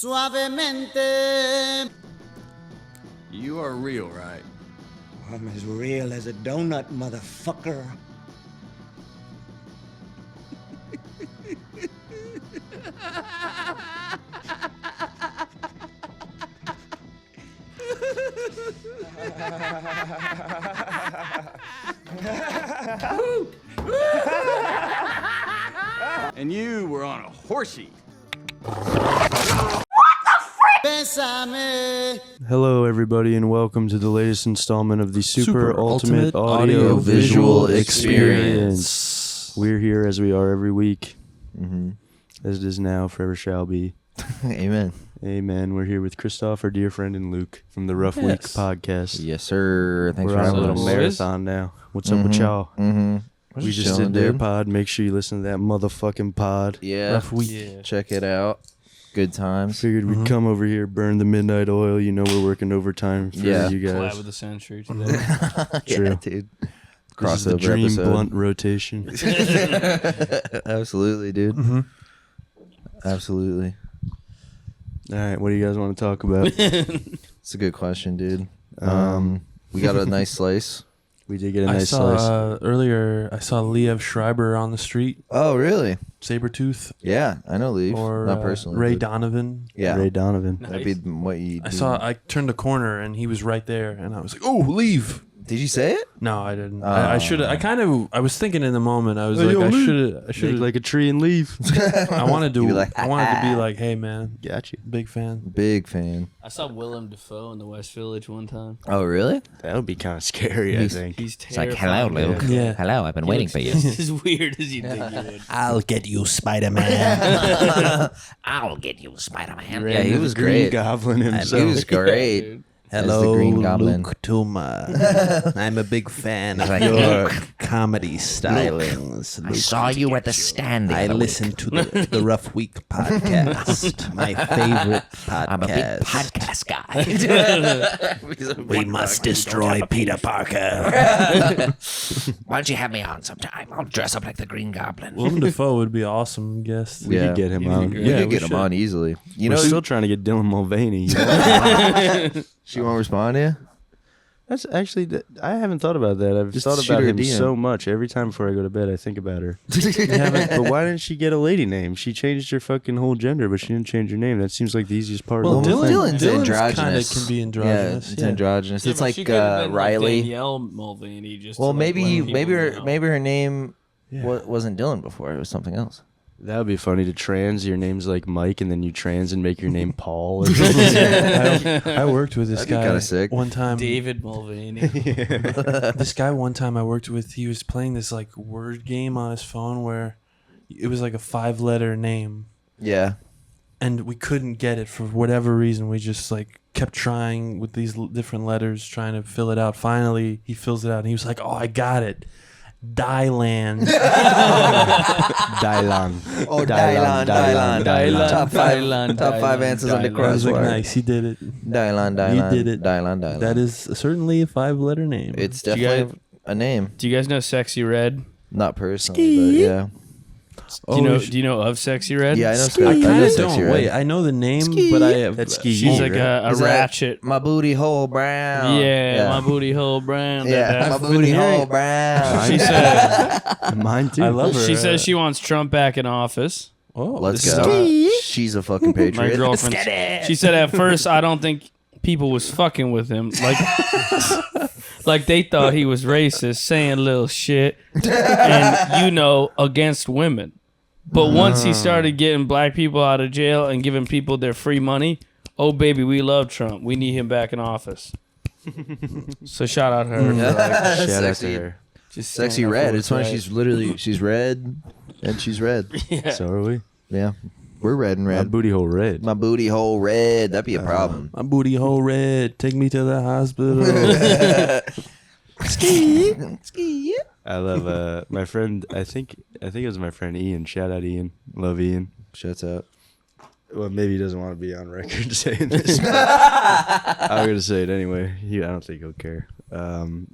Suavemente. You are real, right? I'm as real as a donut, motherfucker. And you were on a horsey. Hello, everybody, and welcome to the latest installment of the Super Ultimate Audio Visual Experience. We're here as we are every week, as it is now, forever shall be. Amen. Amen. We're here with Christoph, our dear friend, and Luke from the Rough Week podcast. Yes, sir. Thanks We're for on a having little us. marathon now. What's up with y'all? We just chilling, did their dude. pod. Make sure you listen to that motherfucking pod. Yeah. Rough Week. Check it out. Good times. Figured we'd come over here, burn the midnight oil. You know we're working overtime for you Collab guys. with the century today. True. Yeah, dude. This is the Crossover dream episode. blunt rotation. Absolutely, dude. Absolutely. All right, what do you guys want to talk about? It's a good question, dude. We got a nice slice. We did get a I nice saw slice. earlier. I saw Liev Schreiber on the street, Oh, really? Sabretooth, Yeah, I know Leaf. or Not personally. Ray but- Donovan. Yeah. Ray Donovan. That'd be what you do. I turned the corner and he was right there, and I was like, "Oh, leave!" Did you say it? No, I didn't. I should. I was thinking in the moment. I was Hey, like, yo, I leave. should. Make like a tree and leave. I wanted to. You'd be like, I wanted to be like, "Hey, man, Got you. big fan." Big fan. I saw Willem Dafoe in the West Village one time. Oh, really? That would be kind of scary, I think. He's It's like, terrifying. hello, Luke. Yeah. Hello, I've been waiting for you. As weird as you think he would. I'll get you, Spider-Man. I'll get you, Spider-Man. Yeah, he was Green great. Goblin himself. He was great. As the Green Goblin. Tuma. I'm a big fan of like, your comedy stylings. I saw you at the stand the I other listen week. to the Rough Week podcast, my favorite podcast. I'm a big podcast guy. We must destroy Peter Parker. Why don't you have me on sometime? I'll dress up like the Green Goblin. Willem Dafoe would be awesome guest. We could get him on. We could get him on easily. You We're know, still trying to get Dylan Mulvaney. she won't respond to you? That's actually, I haven't thought about that. I've Just thought shoot about her a him DM. so much. Every time before I go to bed, I think about her. But why didn't she get a lady name? She changed her fucking whole gender, but she didn't change her name. That seems like the easiest part Well, of the whole thing. Dylan's androgynous. kind of can be androgynous. Yeah, it's androgynous. Yeah, It's but like she could've been like Riley. Danielle Mulvaney. Just Well, to, like, let people know. maybe her name wasn't Dylan before. It was something else. That would be funny to trans. Your name's like Mike, and then you trans and make your name Paul. Or something. I worked with this That'd be guy kinda sick. one time. David Mulvaney. This guy one time I worked with, he was playing this like word game on his phone where it was like a 5-letter name, Yeah. and we couldn't get it for whatever reason. We just like kept trying with these different letters, trying to fill it out. Finally, he fills it out, and he was like, "Oh, I got it, Dylan." Dylan. Oh, Dylan, Dylan. Dylan. Top five, Dylan, top five Dylan, answers on the Dylan. I was like, crossword. "Nice, he did it. Dylan. He did it. Dylan. That is certainly a 5-letter name." It's you definitely a name. Do you guys know Sexy Red? Not personally, but yeah. Do you know of Sexy Red? Yeah, I know. I I know kind of Sexy don't. Red. Wait, I know the name, but I have. That's Ski. She's like right? a Is that ratchet. My booty hole brown. Yeah, my booty hole brown. Yeah, my booty hole brown. She said Mine too. I love her. she says she wants Trump back in office. Oh, Let's This is go. She's a fucking My patriot. girlfriend. She said at first I don't think people was fucking with him, like they thought he was racist, saying little shit, and against women. But once he started getting black people out of jail and giving people their free money, oh baby, we love Trump. We need him back in office. So shout out her. for, like, Shout out to Sexy. her. just Sexy standing up red. for It's funny. what's She's red, and she's red. right. Yeah. So are we. Yeah, we're red and My red. booty hole red. My booty hole red. That'd be a problem. my booty hole red. Take me to the hospital. Ski. I love my friend. I think it was my friend Ian. Shout out Ian. Love Ian. Shuts out. Well, maybe he doesn't want to be on record saying this. But I'm gonna say it anyway. I don't think he'll care.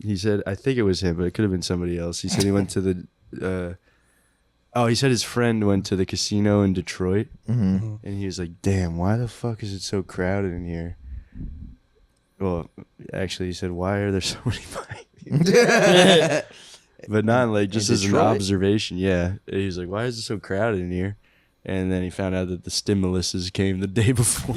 He said, I think it was him, but it could have been somebody else. He said he went to the Oh, he said his friend went to the casino in Detroit, Mm-hmm. and he was like, "Damn, why the fuck is it so crowded in here?" Well, actually, he said, "Why are there so many black people?" But not like just In as an Detroit? observation. Yeah, he was like, "Why is it so crowded in here?" And then he found out that the stimuluses came the day before,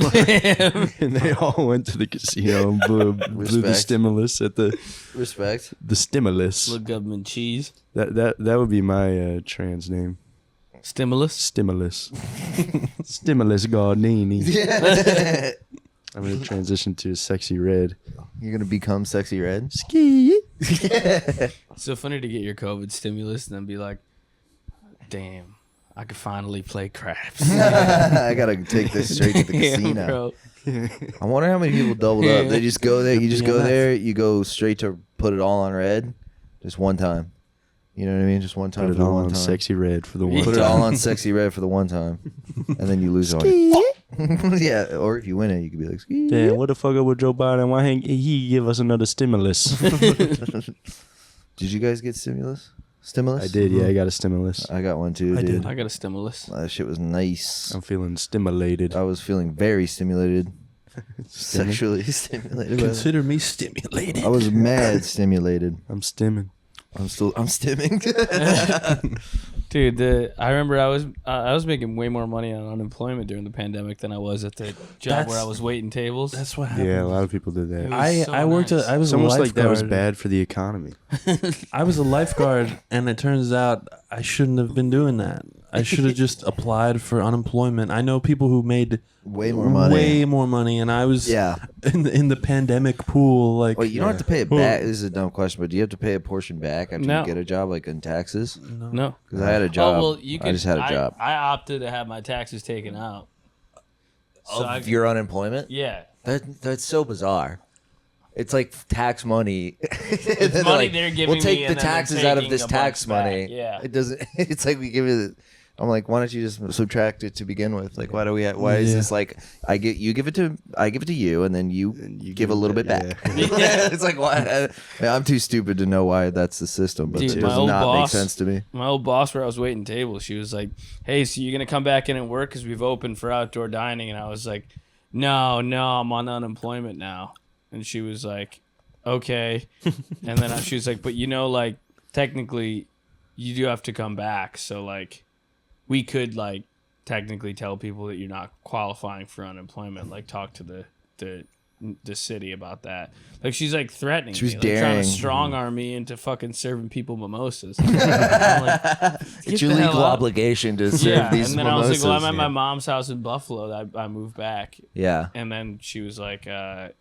and they all went to the casino and blew the Respect. stimulus at the Respect. stimulus. Little government cheese. That would be my trans name. Stimulus. Stimulus. Stimulus Gardini. I'm gonna transition to a sexy red. You're gonna become sexy red. Ski. It's so funny to get your COVID stimulus and then be like, damn, I could finally play craps. I gotta take this straight to the Yeah, casino. bro. I wonder how many people doubled up. They just go there. You just go BMF. there. You go straight to put it all on red, just one time. You know what I mean? Just one time. Put for it the all one on time. sexy red for the one. Put it time. all on sexy red for the one time, and then you lose it all. Yeah, or if you win it, you could be like, "Ski." Damn, what the fuck up with Joe Biden? Why ain't he give us another stimulus? Did you guys get stimulus? I did, yeah. I got a stimulus. I got one too, I dude. did. I got a stimulus. That shit was nice. I'm feeling stimulated. I was feeling very stimulated. Sexually stimulated. by that. Consider me stimulated. I was mad stimulated. I'm stimming. I'm stimming. Dude, I remember I was making way more money on unemployment during the pandemic than I was at the job where I was waiting tables. That's what happened. Yeah, a lot of people did that. It was so I worked. nice. I was It's a almost lifeguard. like that was bad for the economy. I was a lifeguard, and it turns out I shouldn't have been doing that. I should have just applied for unemployment. I know people who made Way more money. way more money, and I was Yeah. in the pandemic pool. Like, Well, you don't have to pay it back. This is a dumb question, but do you have to pay a portion back after No. you get a job, like in taxes? No. Because I had a job. Oh well, you could. I just had a job. I opted to have my taxes taken out. So Of your unemployment? yeah, That's so bizarre. It's like tax money. it's money they're giving We'll take me, the and then they're taxes out of taking this a tax bunch back. money. Yeah. It doesn't. It's like we give it. I'm like, why don't you just subtract it to begin with? Like, why do we? Why is Yeah. this like? I give it to you, and then you give a little bit back. It's like why? I'm too stupid to know why that's the system, but Dude, it my does old not make boss- sense to me. My old boss, where I was waiting tables, she was like, "Hey, so you're gonna come back in and work because we've opened for outdoor dining?" And I was like, "No, I'm on unemployment now." And she was like, "Okay." And then she was like, "But like technically, you do have to come back. So like, we could like technically tell people that you're not qualifying for unemployment. Like, talk to the city about that." Like, she's like threatening She was me, like, trying daring. to strong arm me into fucking serving people mimosas. I'm like, It's "Get your the hell legal out." obligation to serve Yeah, these and then mimosas. I was like, "Well, I'm at my mom's house in Buffalo. I moved back." Yeah. And then she was like,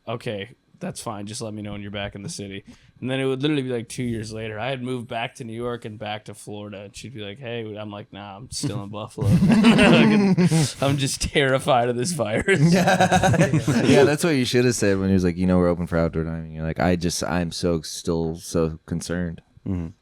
"Okay, that's fine. Just let me know when you're back in the city." And then it would literally be like 2 years later. I had moved back to New York and back to Florida. And she'd be like, "Hey," I'm like, "Nah, I'm still in Buffalo. I'm just terrified of this virus." Yeah, that's what you should have said when he was like, we're open for outdoor dining. You're like, I'm still so concerned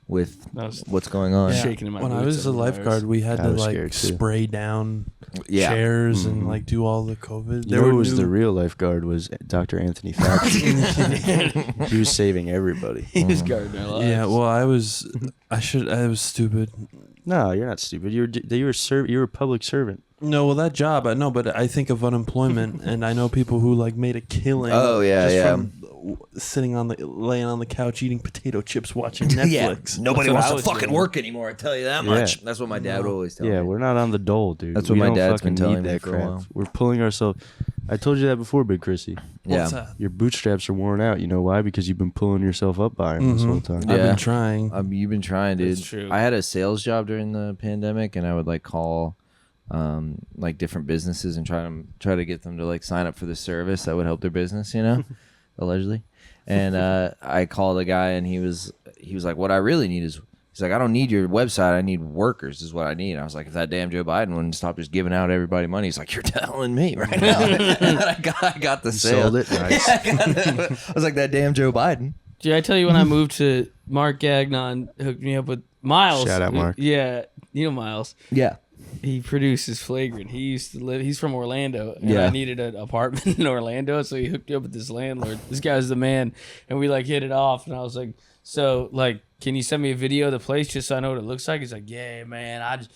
with That was what's going on. shaking in my when I boots was a over the virus. lifeguard, we had I to was like scared, too. spray down Yeah. chairs and like do all the COVID. You know who was the real lifeguard was Dr. Anthony Fauci. He was saving everybody. He was guarding our lives. Yeah, well, I was stupid. No, you're not stupid. You were a public servant. No, well, that job, I know, but I think of unemployment, and I know people who like made a killing. Oh, yeah, just yeah. From sitting laying on the couch, eating potato chips, watching Netflix. Nobody That's what wants I to was fucking doing. work anymore. I tell you that Yeah. much. That's what my dad would always tell me. Yeah, we're not on the dole, dude. That's what We my don't dad's been fucking telling need me that for a crap. while. We're pulling ourselves. I told you that before, Big Chrissy. What's Yeah. that? Your bootstraps are worn out. You know why? Because you've been pulling yourself up by them this whole time. Yeah. I've been trying. You've been trying, dude. That's true. I had a sales job during the pandemic, and I would like call like different businesses and try to get them to like sign up for the service that would help their business, allegedly. And I called a guy, and he was like, "What I really need is." He's like, "I don't need your website. I need workers is what I need." I was like, "If that damn Joe Biden wouldn't stop just giving out everybody money." He's like, "You're telling me right now." And I got the sale. Sold it. Nice. I was like, "That damn Joe Biden." Did I tell you when I moved to Mark Gagnon hooked me up with Miles? Shout out, Mark. Yeah, Miles. Yeah. He produces Flagrant. He used to live. He's from Orlando, and Yeah. I needed an apartment in Orlando, so he hooked me up with this landlord. This guy's the man, and we like hit it off. And I was like, So, like, can you send me a video of the place just so I know what it looks like? He's like, yeah, man.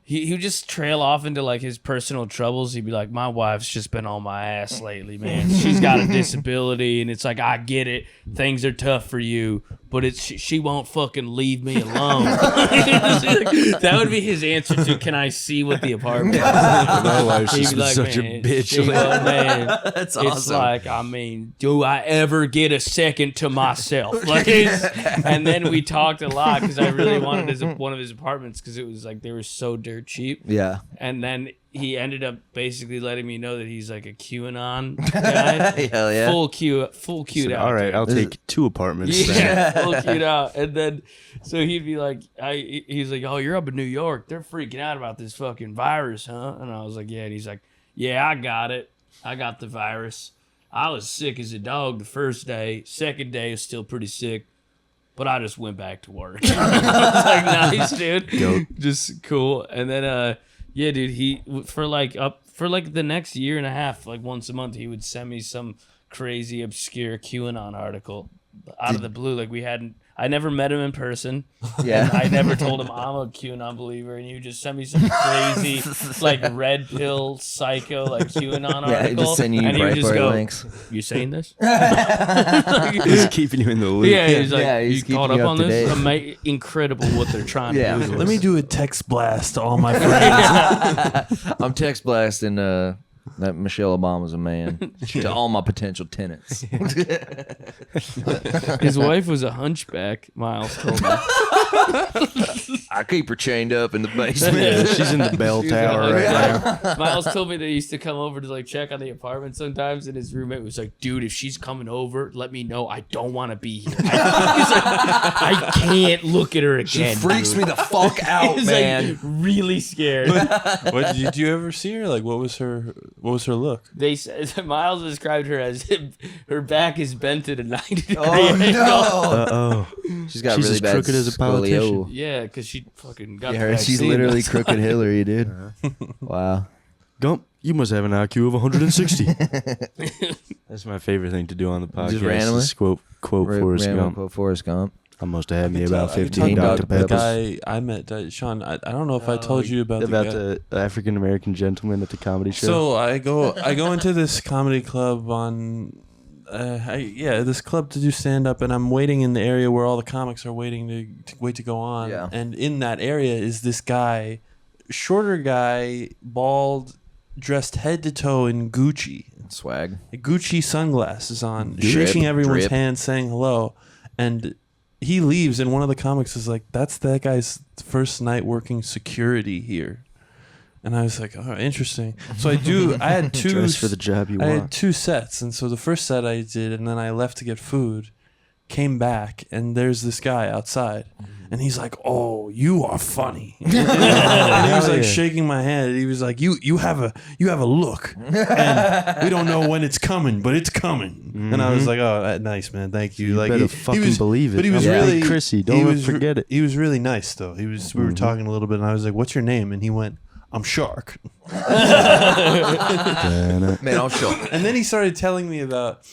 He would just trail off into, like, his personal troubles. He'd be like, my wife's just been on my ass lately, man. She's got a disability, and it's like, I get it. Things are tough for you, but she won't fucking leave me alone. That would be his answer to, can I see what the apartment is? My wife's He'd just be been like, such a man, bitch. she won't, man. That's It's awesome. like, I mean, do I ever get a second to myself? Like, and then we talked a lot because I really wanted one of his apartments because it was like they were so dirt cheap. Yeah. And then he ended up basically letting me know that he's like a QAnon guy. Hell yeah. Full queued out. All right, dude. I'll take 2 apartments. then. Yeah, full queued out. And then, so he'd be like, he's like, oh, you're up in New York. They're freaking out about this fucking virus, huh? And I was like, yeah. And he's like, yeah, I got it. I got the virus. I was sick as a dog the first day. Second day is still pretty sick. But I just went back to work. I was like, nice, dude. Just cool. And then, yeah, dude, he, for like the next year and a half, like once a month, he would send me some crazy, obscure QAnon article out of the blue. Like I never met him in person. Yeah. And I never told him I'm a QAnon believer. And he would just send me some crazy, like, red pill, psycho, like, QAnon article. Yeah, just send you and he would just Breitbart go, links. you saying this? He's keeping you in the loop. Yeah, he's like, Yeah, he's you caught keeping up you on up to this? date. Incredible what they're trying Yeah. to do. to Let us. me do a text blast to all my friends. I'm text blasting that Michelle Obama's a man to all my potential tenants. His wife was a hunchback, Miles told me. I keep her chained up in the basement. Yeah, she's in the bell She was a tower right now. hunchback. Miles told me they used to come over to like check on the apartment sometimes, and his roommate was like, dude, if she's coming over, let me know. I don't want to be here. He's like, I can't look at her again. Freaks me the fuck out, He's man. like really scared. What did you ever see her? Like, what was her look? They said Miles described her as her back is bent at a 90-degree Oh, angle. no. Oh, She's got She's really as bad crooked as a politician. scolio. Yeah, because she fucking got Yeah, the she's vaccine. literally That's crooked Hillary, dude. Wow. Gump, you must have an IQ of 160. That's my favorite thing to do on the podcast. Just randomly? is quote Forrest Random Gump. quote Forrest Gump. I must have had me I about could 15 talk Dr. about The Peppers. guy I met, Sean. I don't know if I told you about the African American gentleman at the comedy show. So I go into this comedy club on, this club to do stand up, and I'm waiting in the area where all the comics are waiting to go on. Yeah. And in that area is this guy, shorter guy, bald, dressed head to toe in Gucci, Swag. Gucci sunglasses on, Drip, shaking everyone's drip. hand, saying hello, and he leaves, and one of the comics is like, "That's that guy's first night working security here." And I was like, "Oh, interesting." So I had two Dress for the job you I had want. 2 sets, and so the first set I did, and then I left to get food, came back, and there's this guy outside, and he's like, "Oh, you are funny," and he was like shaking my hand. He was like, "You have a look, and we don't know when it's coming, but it's coming." And I was like, "Oh, nice, man, thank you." You Like better he fucking was, believe it. But he was I'm really like Chrissy. he Don't was forget it. He was really nice though. We were talking a little bit, and I was like, "What's your name?" And he went, "I'm Shark." Man, I'll show. And then he started telling me about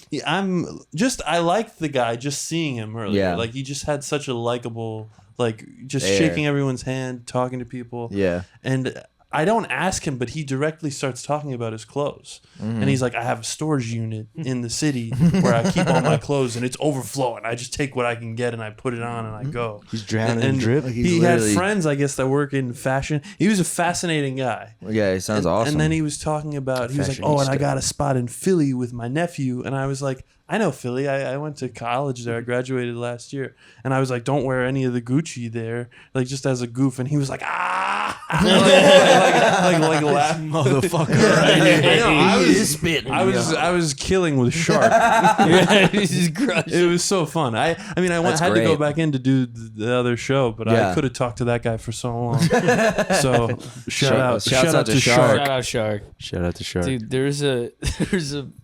I liked the guy just seeing him earlier. Yeah. Like he just had such a likable, like just Air. shaking everyone's hand, talking to people. Yeah. And I don't ask him, but he directly starts talking about his clothes. And he's like, "I have a storage unit in the city where I keep all my clothes, and it's overflowing. I just take what I can get and I put it on and I go." He's drowning And in drip. he had literally- friends, I guess, that work in fashion. He was a fascinating guy. Yeah, it sounds And- awesome. And then he was talking about, he was like, "Oh, and I Fashionista. got a spot in Philly with my nephew." And I was like, "I know Philly. I went to college there. I graduated last year." And I was like, "Don't wear any of the Gucci there, like just as a goof." And he was like, "Ah," like laugh, Motherfucker. I know. He I was killing with Shark. yeah, he's just crushed. It was so fun. I mean, I That's had to go great. back in to do the other show, but Yeah. I could have talked to that guy for so long. So Shouts shout out out to to Shark. Shout out Shark. Shout out to Shark. Dude, there's a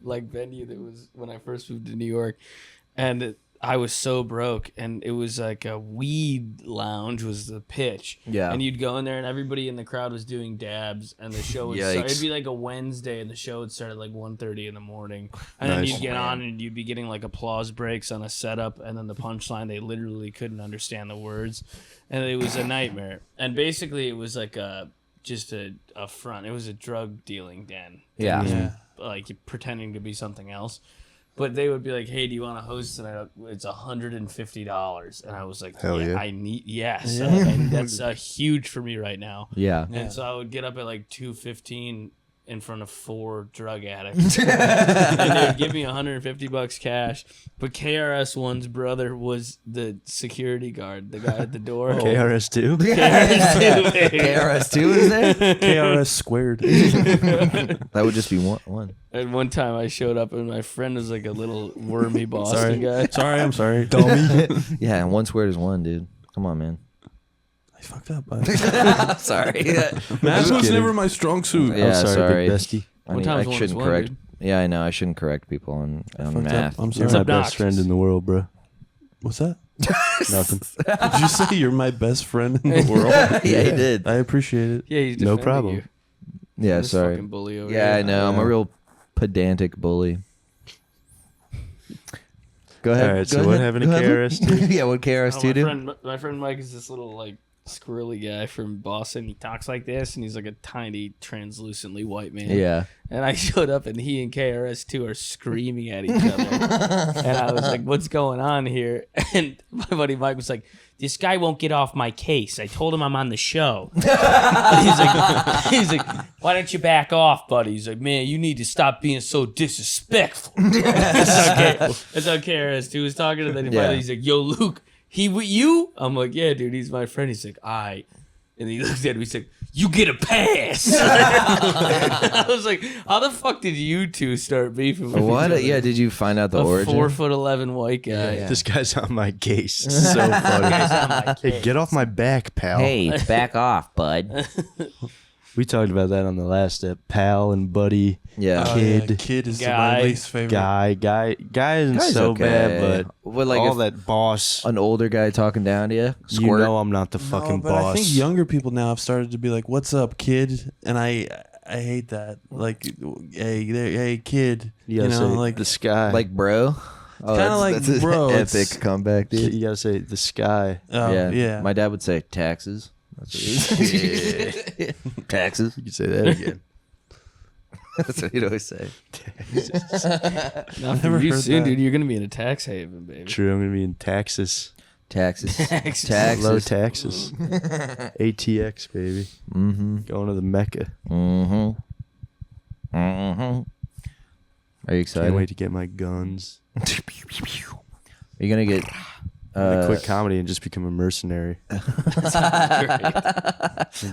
like venue that was when I first moved to New York, and I was so broke, and it was like a weed lounge was the pitch. Yeah. And you'd go in there, and everybody in the crowd was doing dabs, and the show would start. Yikes. It'd be like a Wednesday, and the show would start at like 1:30 in the morning. And then Nice. you'd get on, and you'd be getting like applause breaks on a setup, and then the punchline, they literally couldn't understand the words. And it was a nightmare. And basically, it was like just a front. It was a drug dealing den. Yeah. Yeah. Like pretending to be something else. But they would be like, "Hey, do you want to host tonight? It's $150." And I was like, Hell yeah. Yes." And that's huge for me right now. Yeah. Yeah. And so I would get up at like 2:15 in front of 4 drug addicts, and they would give me $150 cash. But KRS-One's brother was the security guard, the guy at the door. KRS-2? KRS-One. KRS-2 is there? KRS squared. That would just be one. And one time I showed up, and my friend was like a little wormy Boston Sorry. guy. Sorry, I'm sorry. Yeah, and one squared is one, dude. Come on, man. I fucked up. Sorry. Math was kidding. never my strong suit. Yeah, I'm sorry, sorry. big bestie. One time's I one shouldn't is one, correct. dude. Yeah, I know. I shouldn't correct people on Fucked math. up. I'm You're sorry. my best obnoxious. friend in the world, bro. What's that? Nothing. Did you say you're my best friend in the world? Yeah, he did. I appreciate it. Yeah, he's No defending problem. you. Yeah, This sorry. fucking bully over Yeah, I here. know. I'm a real pedantic bully. Go ahead. All right, Go so what ahead. happened to Go ahead. KRS-2? Yeah, what Oh, KRS-2 do? my friend Mike is this little like squirrely guy from Boston. He talks like this, and he's like a tiny, translucently white man. Yeah. And I showed up, and he and KRS-2 are screaming at each other. And I was like, "What's going on here?" And my buddy Mike was like, "This guy won't get off my case. I told him I'm on the show." And he's like, "Why don't you back off, buddy?" He's like, "Man, you need to stop being so disrespectful." That's how KRS-2 was talking, and then finally he's like, "Yo, Luke, he with you?" I'm like, "Yeah, dude, he's my friend." He's like, "All right." And he looks at me, he's like, "You get a pass." I was like, how the fuck did you two start beefing with each other? What? Yeah, did you find out the A origin? 4'11" white guy. This guy's on my case. So funny. Hey, get off my back, pal. Hey, back off, bud. We talked about that on the last pal and buddy. Yeah. Oh, Kid. yeah, Kid is Guy. my least favorite. Guy isn't Guy's so okay. bad, but Well, like all if that boss. an older guy talking down to you, You squirt. know I'm not the No, fucking but boss. I think younger people now have started to be like, "What's up, kid?" And I hate that. Like, hey, kid. You You gotta know, say like the sky. like bro. Oh, Kinda like that's an bro, epic it's- comeback, dude. you gotta say the sky. oh, yeah. My dad would say taxes. That's what he taxes. You can say that again. That's what he'd always say. Not never for you heard soon, that. dude. You're gonna be in a tax haven, baby. True, I'm gonna be in Texas. Taxes. Low Taxes. taxes. ATX, baby. Mm-hmm. Going to the Mecca. Mm-hmm. Mm-hmm. Are you excited? Can't wait to get my guns. Are you gonna get? I'm gonna quit comedy and just become a mercenary. Be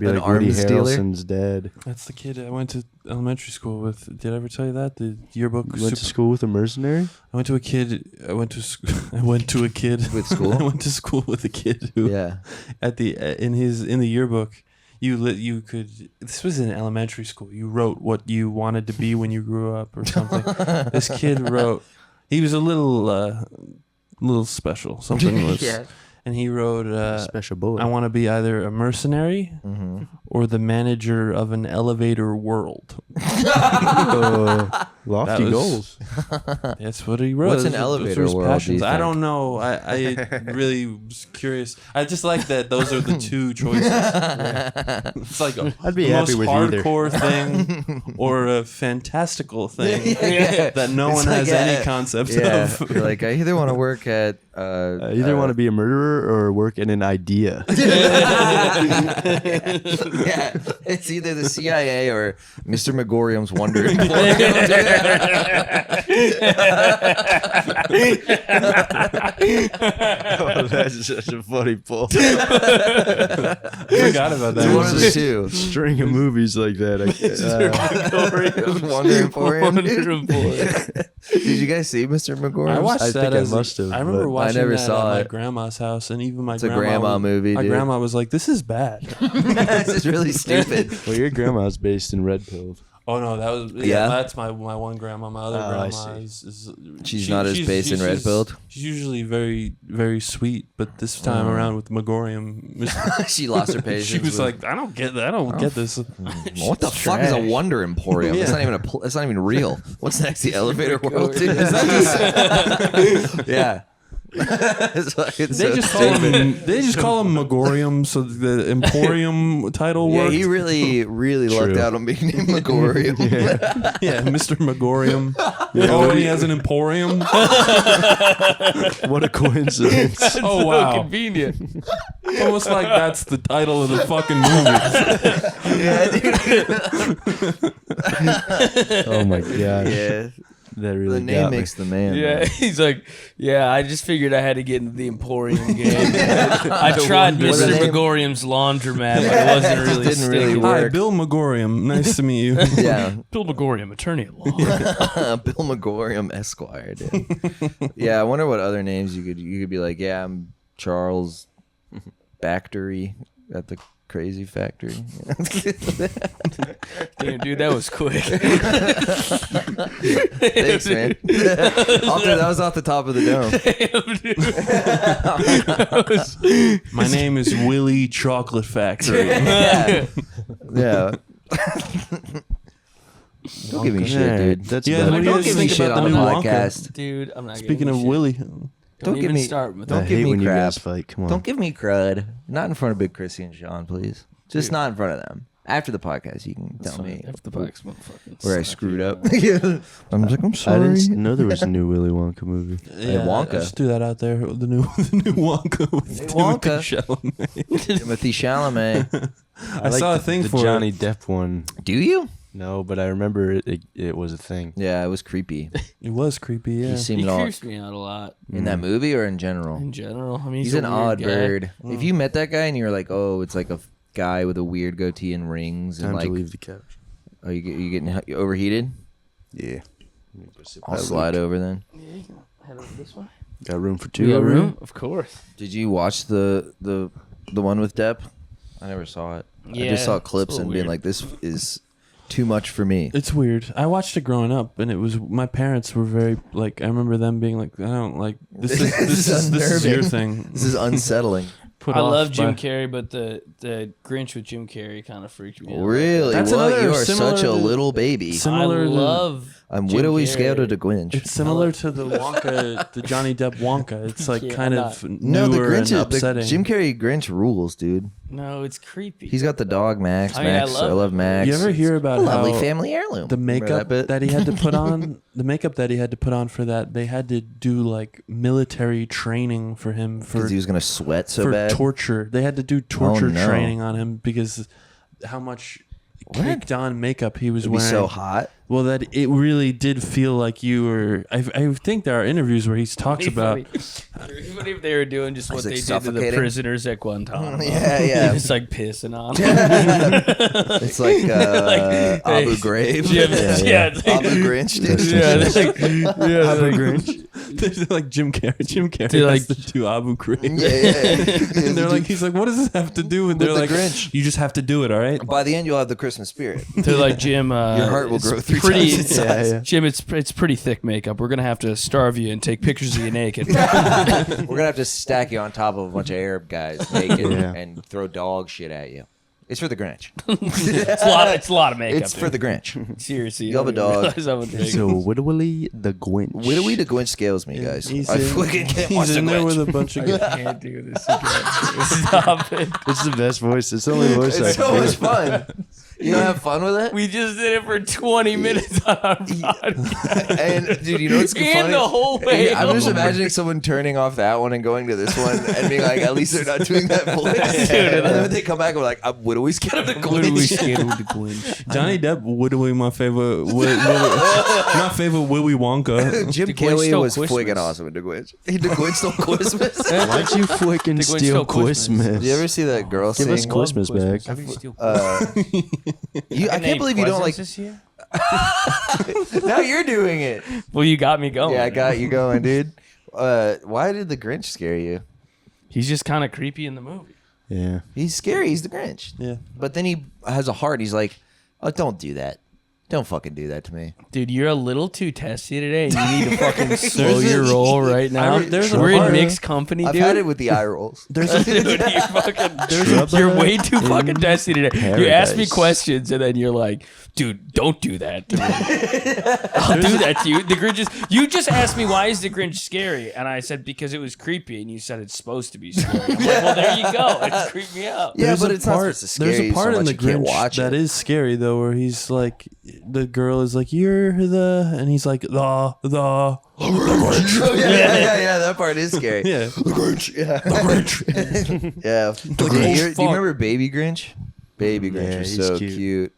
An like arms Woody dealer? Harrelson's dad. That's the kid I went to elementary school with. Did I ever tell you that? The yearbook. You went to school with a mercenary? I went to a kid. I went to a kid With school? I went to school with a kid who, Yeah. at the in the yearbook, you could. This was in elementary school. You wrote what you wanted to be when you grew up or something. This kid wrote. He was a little special. Something was. Yeah. And he wrote. Special bullet. I want to be either a mercenary Mm-hmm. or the manager of an elevator world. Lofty That was- goals. That's what he wrote. What's an Those were elevator his world, do you passions. I think? don't know. I really was curious. I just like that those are the two choices. It's like I'd be the happy most with either. hardcore thing or a fantastical thing Yeah. that no It's one like has any concept Yeah. of. You're like, I either want to work at. I either want to be a murderer or work in an idea. Yeah, it's either the CIA or Mr. Megorium's Wonder Emporium. Oh, that's such a funny pull. I forgot about It's one of the that. two. String of movies like that. Wonder Emporium. Wonder Emporium. Did you guys see Mr. Megorium? I watched I that think I as must have, I remember but watching I never that saw at my it. grandma's house, and even my It's a grandma grandma was- movie, My dude. grandma was like, "This is bad." This is really stupid. Well, your grandma's based in Red Pill. Oh no, that was Yeah? That's my one grandma. My other Oh, I grandma see. is not as base and red-pilled? She's usually very very sweet, but this time around with Megorium, She lost her patience. she was with- like, I don't get that. I don't get this. what the fuck is a Wonder Emporium? It's not even it's not even real. What's next? The elevator world? Dude? Is that just? Yeah. It's fucking They so just call stupid. him. They just call him Megorium, so the Emporium title Yeah, worked. he really lucked True. out on being named Megorium. Yeah, Mr. Megorium. Oh, and he has an Emporium. What a coincidence. Oh So wow! convenient. Almost like that's the title of the fucking movie. Oh my gosh. Yeah, That really the name got me. makes the man. Yeah, man. he's like, yeah, I just figured I had to get into the Emporium game. I tried Wonder- Mr. Well, the name- Megorium's laundromat, but it wasn't really didn't really sticking. work. Hi, Bill Megorium. Nice to meet you. Yeah. Bill Megorium, attorney at law. Bill Megorium Esquire, dude. Yeah, I wonder what other names you could be like. Yeah, I'm Charles Factory at the Crazy Factory. Damn, dude, that was quick. Thanks, man. That was off the top of the dome. My name is Willie Chocolate Factory. Yeah. Yeah. Don't give me shit, Yeah, dude. That's Yeah, better. what do you Don't guys give me think shit about on the the new Wonka? podcast. Dude, I'm not Speaking giving of shit. Willie, Don't give even me- start with I Don't that. give hate me when you crap. guys fight. Come on. Don't give me crud. Not in front of Big Chrissy and Sean, please. Just not in front of them. After the podcast, you can tell me If the box motherfucking where I suck, screwed you up. know. I'm like, I'm I sorry. didn't know there was a new Willy Wonka movie. yeah, Wonka. Just do that out there. The new Wonka with Wonka. Timothy Chalamet. Timothy Chalamet. I saw a thing the for Johnny it. Depp one. Do you? No, but I remember it was a thing. Yeah, it was creepy. It was creepy. Yeah. He seemed He all creeps me out a lot in that movie or in general. in general. I mean, He's a an weird odd guy. bird. If you met that guy and you were like, oh, it's like a guy with a weird goatee and rings and Time like, to leave the couch. oh, you getting overheated? Yeah. I'll slide over then. Head over this way. Got room for You two. got over room? Of course. Did you watch the one with Depp? I never saw it. I Yeah, just saw it's a clips little and being weird. like, this is too much for me. It's weird. I watched it growing up, and it was my parents were very like. I remember them being like, "I don't like this. This is your unnerving. thing." This is unsettling. Put I off love Jim by- Carrey, but the Grinch with Jim Carrey kind of freaked me out. Really? That's What? another You are similar such a to- little baby. Similar I to- love. I'm Jim widowy Carrey. scared of the Grinch. It's similar to the Wonka, the Johnny Depp Wonka. It's like Yeah, kind I'm of No, the newer Grinch and is the upsetting. Jim Carrey Grinch rules, dude. No, it's creepy. He's got the dog Max. I mean, I Max, I love love it. Max. You ever hear about lovely how family heirloom? the Remember makeup bit? that he had to put on? The makeup that he had to put on for that, they had to do like military training for him for Because he was gonna sweat so for bad. torture. They had to do torture no. training on him because how much caked on makeup he was It'd be wearing. so hot. Well, that it really did feel like you were. I think there are interviews where he talks about. Funny if they were doing just what like they did to the suffocating. prisoners at Guantanamo. Yeah, yeah. Just like pissing on. It's like, Like, Abu hey, Ghraib. Jim, yeah, it's like- Abu Grinch, dude. yeah, it's like, yeah, Abu like, Grinch. They're like Jim Carrey. Jim Carrey They're has like- to do Abu Grinch. Yeah. And they're like, he's like, what does this have to do? And they're the like, Grinch. you just have to do it, all right? By the end, you'll have the Christmas spirit. they're like Jim. Your heart will it's grow 3 pretty, times its size. yeah. Jim, it's pretty thick makeup. We're gonna have to starve you and take pictures of you naked. We're gonna have to stack you on top of a bunch of Arab guys naked Yeah. and throw dog shit at you. It's for the Grinch. It's a lot of makeup. It's for the Grinch. seriously. You have a dog. So Willy the Grinch. Widowy the Grinch scales me, guys. He's I in, fucking can't watch he's the in there Grinch. with a bunch of I can't do this again. Stop it. It's the best voice. It's the only voice I It's so can much do. fun. You don't have fun with it? We just did it for 20 minutes on our podcast. And dude, you know what's And funny? the whole way I'm just over. imagining someone turning off that one and going to this one and being like, at least they're not doing that voice. And then when they come back, we're like, what do we scared of the Grinch? Johnny Depp would be my favorite. My favorite Willy Wonka. Jim The Grinch Kelly stole was Christmas. freaking awesome in The Grinch. The Grinch stole Christmas. Why'd you freaking Grinch steal stole Christmas. Christmas? Did you ever see that girl Give sing? us Christmas back. I can't believe you don't like. this year. Now you're doing it. Well, you got me going. Yeah, I got you going, dude. Why did the Grinch scare you? He's just kind of creepy in the movie. Yeah. He's scary. He's the Grinch. Yeah. But then he has a heart. He's like, oh, don't do that. Don't fucking do that to me. Dude, you're a little too testy today. And you need to fucking slow your roll right now. there's a We're in part- mixed company, I've dude. had it with the eye rolls. There's a, Dude, you're way too fucking testy today. You ask me paradise. questions and then you're like, dude, don't do that to me. I'll do that to you. The Grinch is. You just asked me why is the Grinch scary, and I said because it was creepy, and you said it's supposed to be scary. I'm like, well, there you go. It's creeped me out. Yeah, there's but a it's not part, supposed to scare there's you a part so in much the you can't Grinch watch that it. is scary though, where he's like, the girl is like, "You're the," and he's like, "the." yeah, that part is scary. Yeah. The Grinch. Yeah. The Grinch. Yeah. Do you remember Baby Grinch? Baby Grinch Yeah, was he's so cute. cute.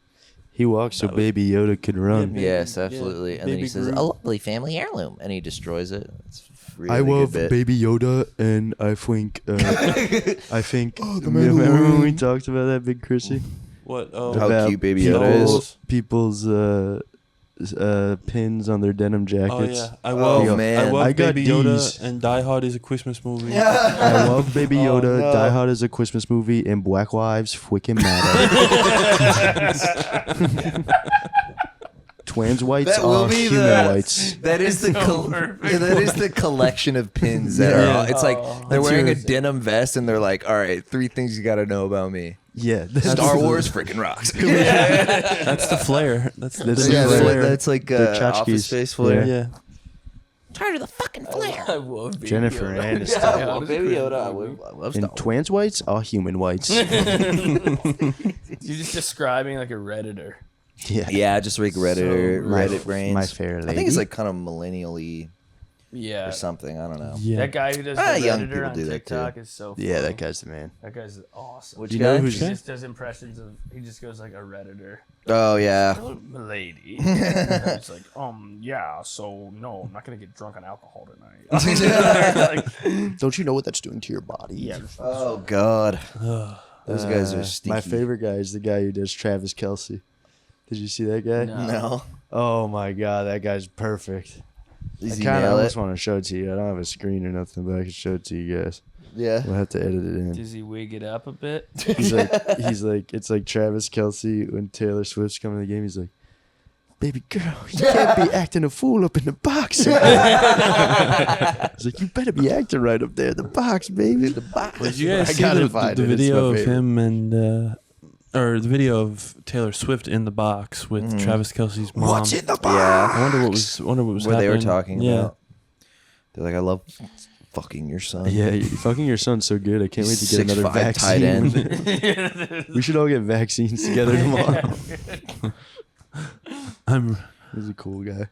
He walks so Baby Yoda could run. Yes, absolutely. And then he Baby says, Groot. "A lovely family heirloom," and he destroys it. It's a really I love good bit. Baby Yoda, and I think remember when we talked about that, Big Chrissy? What? Oh, How About cute Baby Yoda is. People's pins on their denim oh jackets. yeah. I love. Oh, man. I love I got Baby Yoda, these. and Die Hard is a Christmas movie. I love Baby Oh, Yoda. no. Die Hard is a Christmas movie, and Black Lives freaking matter. Twins whites That will are be human the- whites. That is the that is the collection of pins that are. All, it's like they're wearing a denim vest and they're like, "All right, 3 things you got to know about me." Yeah, Star Wars freaking rocks. That's the flair. That's That's yeah, the flair. that's like They're Office tchotchkes. Space flair. yeah. Tired of the fucking flare. I love Baby Jennifer Yoda. Aniston. Yeah, well, Baby Yoda, I love Star And twins whites are human whites. You're just describing like a Redditor. Yeah. Yeah, just like Redditor, My- Reddit brains. My Fair I think Lady. it's like kind of millennially Yeah. or something. I don't know. Yeah. That guy who does the young Redditor people on do that, too. TikTok is so funny. Yeah, that guy's the man. That guy's awesome. Which You know guy? who's- He just does impressions of. He just goes like a Redditor. Oh yeah. Oh, lady. It's like, yeah. So no, I'm not gonna get drunk on alcohol tonight. Like, Don't you know what that's doing to your body? yeah. Oh god. Those guys are stinky. My favorite guy is the guy who does Travis Kelsey. Did you see that guy? No. No. Oh my god, that guy's perfect. Does I he kind of nail almost it? want to show it to you. I don't have a screen or nothing, but I can show it to you guys. Yeah. We'll have to edit it in. Does he wig it up a bit? He's like, it's like Travis Kelsey when Taylor Swift's coming to the game. He's like, "Baby girl, you can't be acting a fool up in the box." He's like, "You better be acting right up there in the box, baby." The box. Did you guys I see gotta the find it. It's video my of favorite. him and or the video of Taylor Swift in the box with Travis Kelsey's mom? What's in the box? Yeah. I wonder what was Where they were happening. talking Yeah. about. They're like, I love fucking your son. Yeah, fucking your son's so good. I can't wait to get another 6'5" vaccine. tight end. We should all get vaccines together tomorrow. I'm He's a cool guy.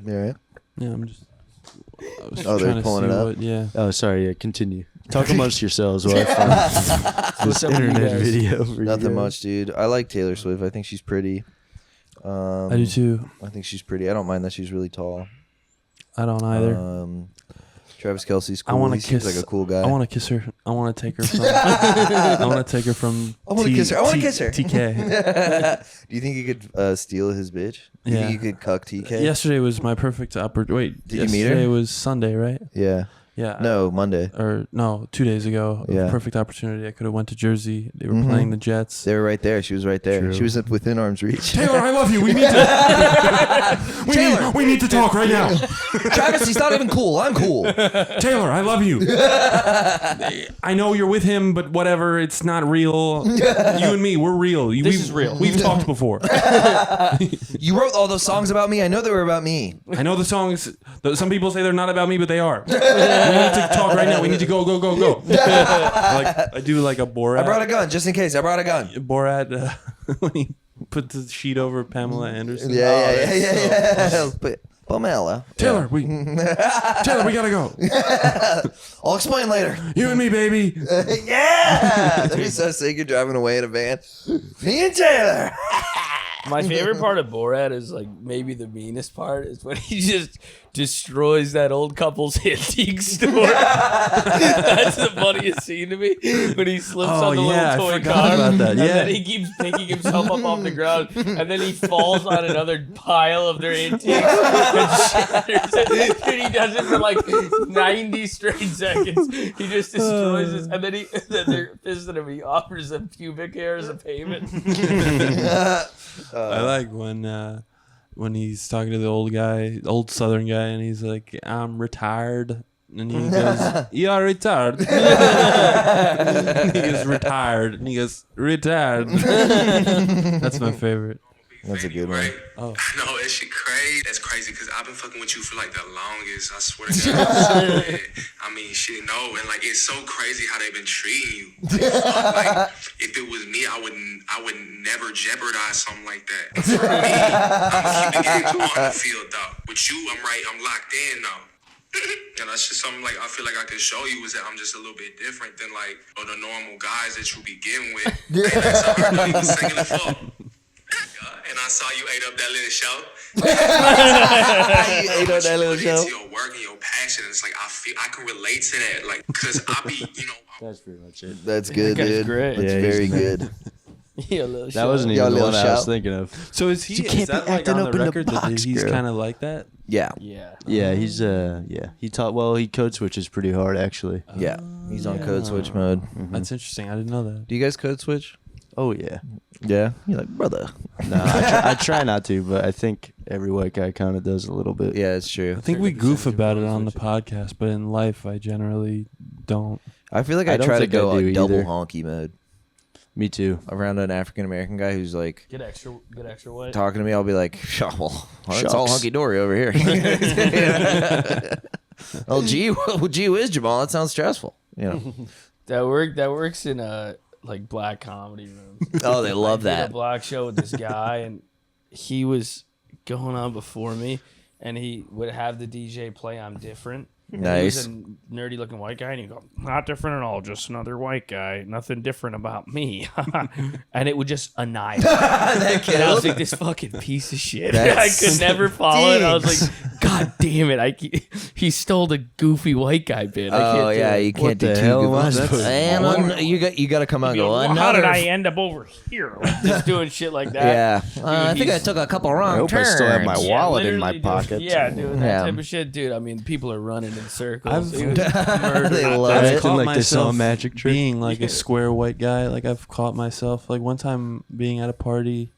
Yeah. yeah. I'm just. I was Oh, they're trying to pulling see it up? what- yeah. Oh, sorry. Yeah, continue. Talk amongst yourselves while I find this up with you internet guys? video. For you Nothing guys. much, dude. I like Taylor Swift. I think she's pretty. I do too. I think she's pretty. I don't mind that she's really tall. I don't either. Travis Kelsey's I cool. want He to seems kiss. like a cool guy. I want to kiss her. I want to take her from. I want to take her from. I wanna kiss her. I wanna kiss her. TK. Do you think you could steal his bitch? Do you Yeah. think you could cuck TK? Yesterday was my perfect opportunity. Wait, Did you meet her? yesterday was Sunday, right? Yeah. Yeah. No, Monday. Or no, 2 days ago. Yeah. Perfect opportunity. I could have went to Jersey. They were playing the Jets. They were right there. She was right there. True. She was within arm's reach. Taylor, I love you. We need to. we need to talk right now. Travis, he's not even cool. I'm cool. Taylor, I love you. I know you're with him, but whatever. It's not real. You and me, we're real. This is real. We've talked before. You wrote all those songs about me. I know they were about me. I know the songs. Some people say they're not about me, but they are. We need to talk right now. We need to go. Like I do like a Borat. I brought a gun just in case. I brought a gun. Borat when he put the sheet over Pamela Anderson. Yeah. But Pamela. Taylor, we gotta go. I'll explain later. You and me, baby. Yeah. That'd be so sick. You're driving away in a van. Me and Taylor. My favorite part of Borat is like maybe the meanest part is when he just destroys that old couple's antique store. That's the funniest scene to me when he slips on the I little toy forgot car, about that. and Yeah. then he keeps picking himself up off the ground, and then he falls on another pile of their antiques and shatters it. And he does it for like 90 straight seconds. He just destroys it, and then they're pissed at him. He offers them pubic hair as a payment. I like when he's talking to the old Southern guy, and he's like, "I'm retired," and he goes, "You are retired." And he goes, "Retired," and he goes, "Retired." That's my favorite. That's a good one. Oh. No, that shit crazy. That's crazy because I've been fucking with you for like the longest. I swear to God. I mean, shit, no, and like it's so crazy how they've been treating you. Like, if it was me, I would never jeopardize something like that. For me, I'm keeping it on the field though. With you, I'm locked in though. And that's just something like I feel like I could show you is that I'm just a little bit different than like the normal guys that you begin with. And that's how I know you was single as fuck. And I saw you ate up that little show. You ate up that little show. Into your work and your passion. It's like I can relate to that. Like, cause I be, That's pretty much it. That's good, That guy's dude. great. That's Yeah, very he's good. Yeah, a little That show. wasn't Yo, even the Lil one I was Shout. thinking of. So is he? You Is can't that be like acting on up the in the record that box, he's girl. kind of like that? Yeah. Yeah. Yeah, he's he taught he code switches pretty hard actually. Yeah. He's on code switch mode. That's interesting. I didn't know that. Do you guys code switch? Oh yeah. Yeah. You're like, brother. No, I try not to, but I think every white guy kind of does a little bit. Yeah, it's true. I think we goof about it on the podcast, but in life, I generally don't. I feel like I I don't try to think I go do on double either. honky mode Me too. around an African American guy who's like Get extra white. talking to me. I'll be like, well, it's all Shucks. hunky dory over here. Oh, gee whiz, Jamal. That sounds stressful. You know. That works in like black comedy rooms. Oh, they love I did that. a black show with this guy, and he was going on before me, and he would have the DJ play "I'm Different." And he Nice. was a nerdy looking white guy, and he'd go, "Not different at all, just another white guy. Nothing different about me." And it would just annihilate. And I was like, this fucking piece of shit. That I could never follow it. I was like, God damn it! He stole the goofy white guy bit. I can't Oh do yeah, it. you can't do the two hell good am I ones. supposed to And you got to come out and go. Well, how did "Another I end up over here? Like, just doing shit like that. Yeah, I think I he's- took a couple wrong I hope I turns. still have my Yeah, wallet in my literally pocket. Yeah, doing that Yeah. type of shit, dude. I mean, people are running in circles. He was They love I've it. caught Like they saw a myself magic trick. being like a square white guy. Like I've caught myself like one time being at a party,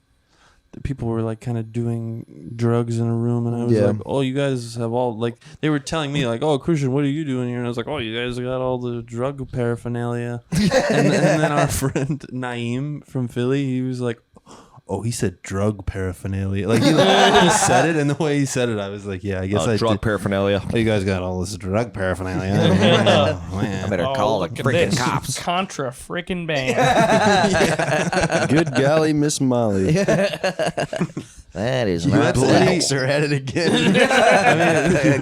the people were like kind of doing drugs in a room, and I was Yeah. like, "Oh, you guys have all like." They were telling me like, "Oh, Christian, what are you doing here?" And I was like, "Oh, you guys got all the drug paraphernalia." and then our friend Naeem from Philly, he was like, "Oh, he said drug paraphernalia." Like he said it, and the way he said it, I was like, "Yeah, I guess I drug did. paraphernalia. You guys got all this drug paraphernalia." I better call the freaking cops. Contra freaking band. Good golly, Miss Molly. That is You not had blacks are at it again.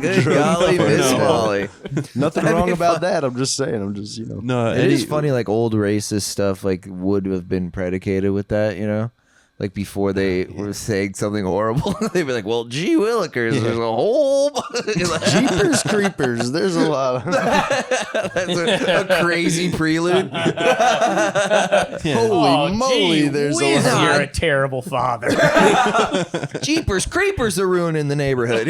Good golly, Miss Molly. Nothing wrong about that. I'm just saying. I'm just No, It is funny, like old racist stuff, like would have been predicated with that, you know, like before they were saying something horrible, they'd be like, "Well, gee willikers, there's a whole Jeepers creepers. There's a lot of That's a crazy prelude." holy moly. There's a lot. You're a terrible father. Jeepers creepers are ruining the neighborhood.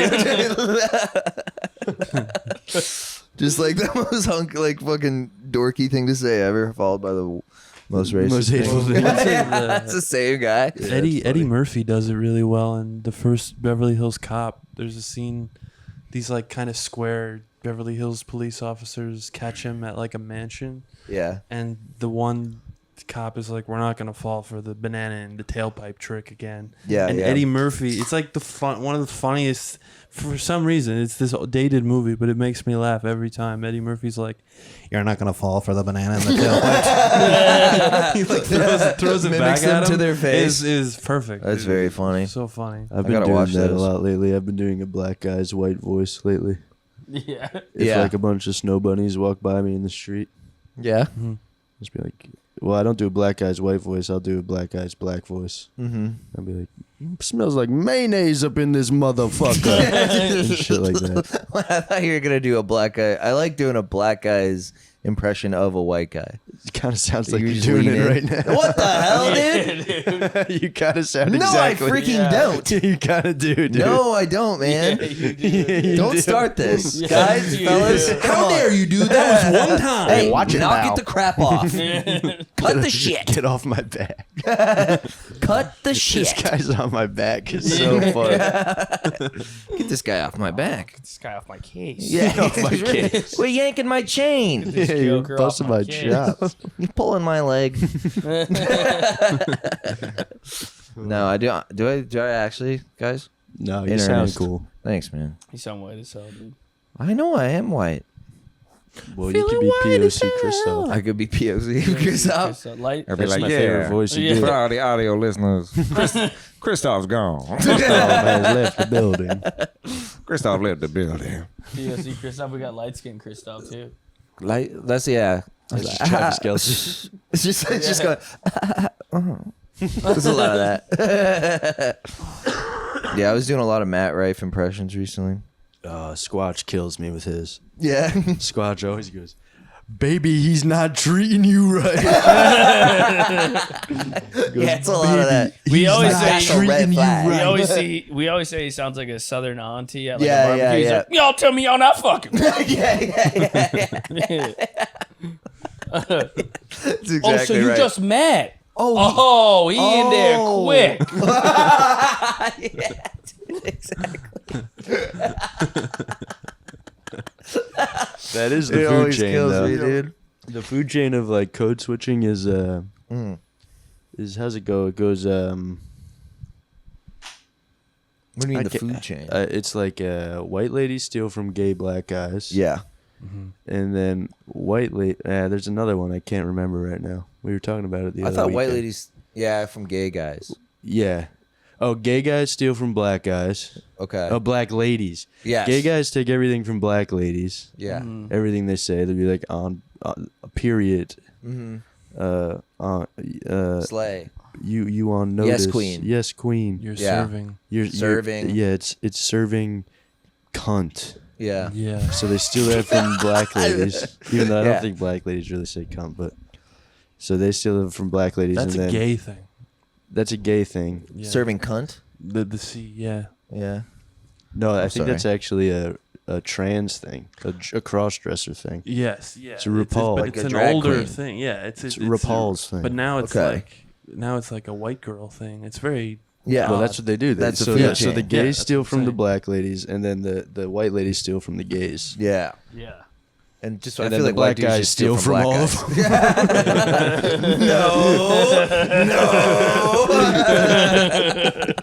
Just like the most like fucking dorky thing to say ever, followed by the most racist. Most hateful thing. That's the same guy. Eddie Murphy does it really well in the first Beverly Hills Cop. There's a scene, these like kind of square Beverly Hills police officers catch him at like a mansion, Yeah. and the one cop is like, "We're not gonna fall for the banana and the tailpipe trick again." Yeah, and yeah. Eddie Murphy, it's like one of the funniest. For some reason, it's this dated movie, but it makes me laugh every time. Eddie Murphy's like, "You're not gonna fall for the banana and the tailpipe." He like throws it Mimics back at them to him. their face. Is perfect. That's dude. very funny. So funny. I've I been gotta doing watch that those. a lot lately. I've been doing a black guy's white voice lately. Yeah. If Yeah. like a bunch of snow bunnies walk by me in the street, Yeah. just be like, well, I don't do a black guy's white voice. I'll do a black guy's black voice. Mm-hmm. I'll be like, smells like mayonnaise up in this motherfucker. And shit like that. I thought you were gonna do a black guy. I like doing a black guy's impression of a white guy. It kind of sounds like You you're just doing lean it in. right now. What the hell, dude? You kind of sound No, exactly. I freaking don't. You kind of do, dude. No, I don't, man. Don't start this, guys, fellas. How dare you, dude? That was one time. Hey, watch it knock now. it the crap off. Cut the shit. Get off my back. Cut the This shit. guy's on my back. It's so fun. Get this guy off my back. This guy off my case. Yeah, off my case. We're yanking my chain. This Yeah, you're Joker busting off my case. chops. You're pulling my leg. No, I do. Do I actually, guys? No, you In sound earnest. cool. Thanks, man. You sound white as hell, dude. I know I am white. Well, you could be POC Christoph. I could be POC Christoph. Light. I'd be That's like, my yeah. favorite voice you Yeah. do. For all the audio listeners, Christoph's gone. Christoph has left the building. Christoph left the building. POC Christoph. We got light skin Christoph too. Like that's yeah. That's Travis Kelce. It's just going. There's a lot of that. Yeah, I was doing a lot of Matt Rife impressions recently. Squatch kills me with his. Yeah. Squatch always goes, "Baby, he's not treating you right." Yeah, it's a lot of that. We always not say That's a red treating you flag. right. we always say he sounds like a southern auntie at like Yeah, a barbecue. yeah, He's yeah. like, y'all tell me y'all not fucking. yeah. That's exactly Oh, so you right. just mad? Oh, He in there quick. yeah, exactly. That is the It food always chain, kills though. me, dude. The food chain of like code switching is how's it go? It goes What do you mean I the can't- food chain? it's like white ladies steal from gay black guys. Yeah. And then there's another one I can't remember right now. We were talking about it the I other thought weekend. white ladies, from gay guys. Yeah. Oh, gay guys steal from black guys. Okay. Oh, black ladies. Yes. Gay guys take everything from black ladies. Yeah. Everything they say, they'll be like on a period. Slay. You on notice? queen. Yes, queen. You're Yeah. serving. You're Serving. yeah, it's serving cunt. Yeah. Yeah. So they steal that from black ladies, even though I Yeah. don't think black ladies really say cunt, but so they steal it from black ladies. That's and a then, gay thing. That's a gay thing. Yeah. Serving cunt. The C. Yeah. Yeah. No, I think sorry. that's actually a trans thing, a cross dresser thing. Yes. Yeah. It's a RuPaul. but Like it's a an drag older queen. thing. Yeah. It's RuPaul's thing. But now it's Okay. like a white girl thing. It's very. Yeah. Well, that's what they do. That's a so food so the chain. gays Yeah, that's steal what I'm from the saying. black ladies, and then the white ladies steal from the gays. Yeah. Yeah. And just And I then feel the like black white dudes guys just steal from black all guys. of them.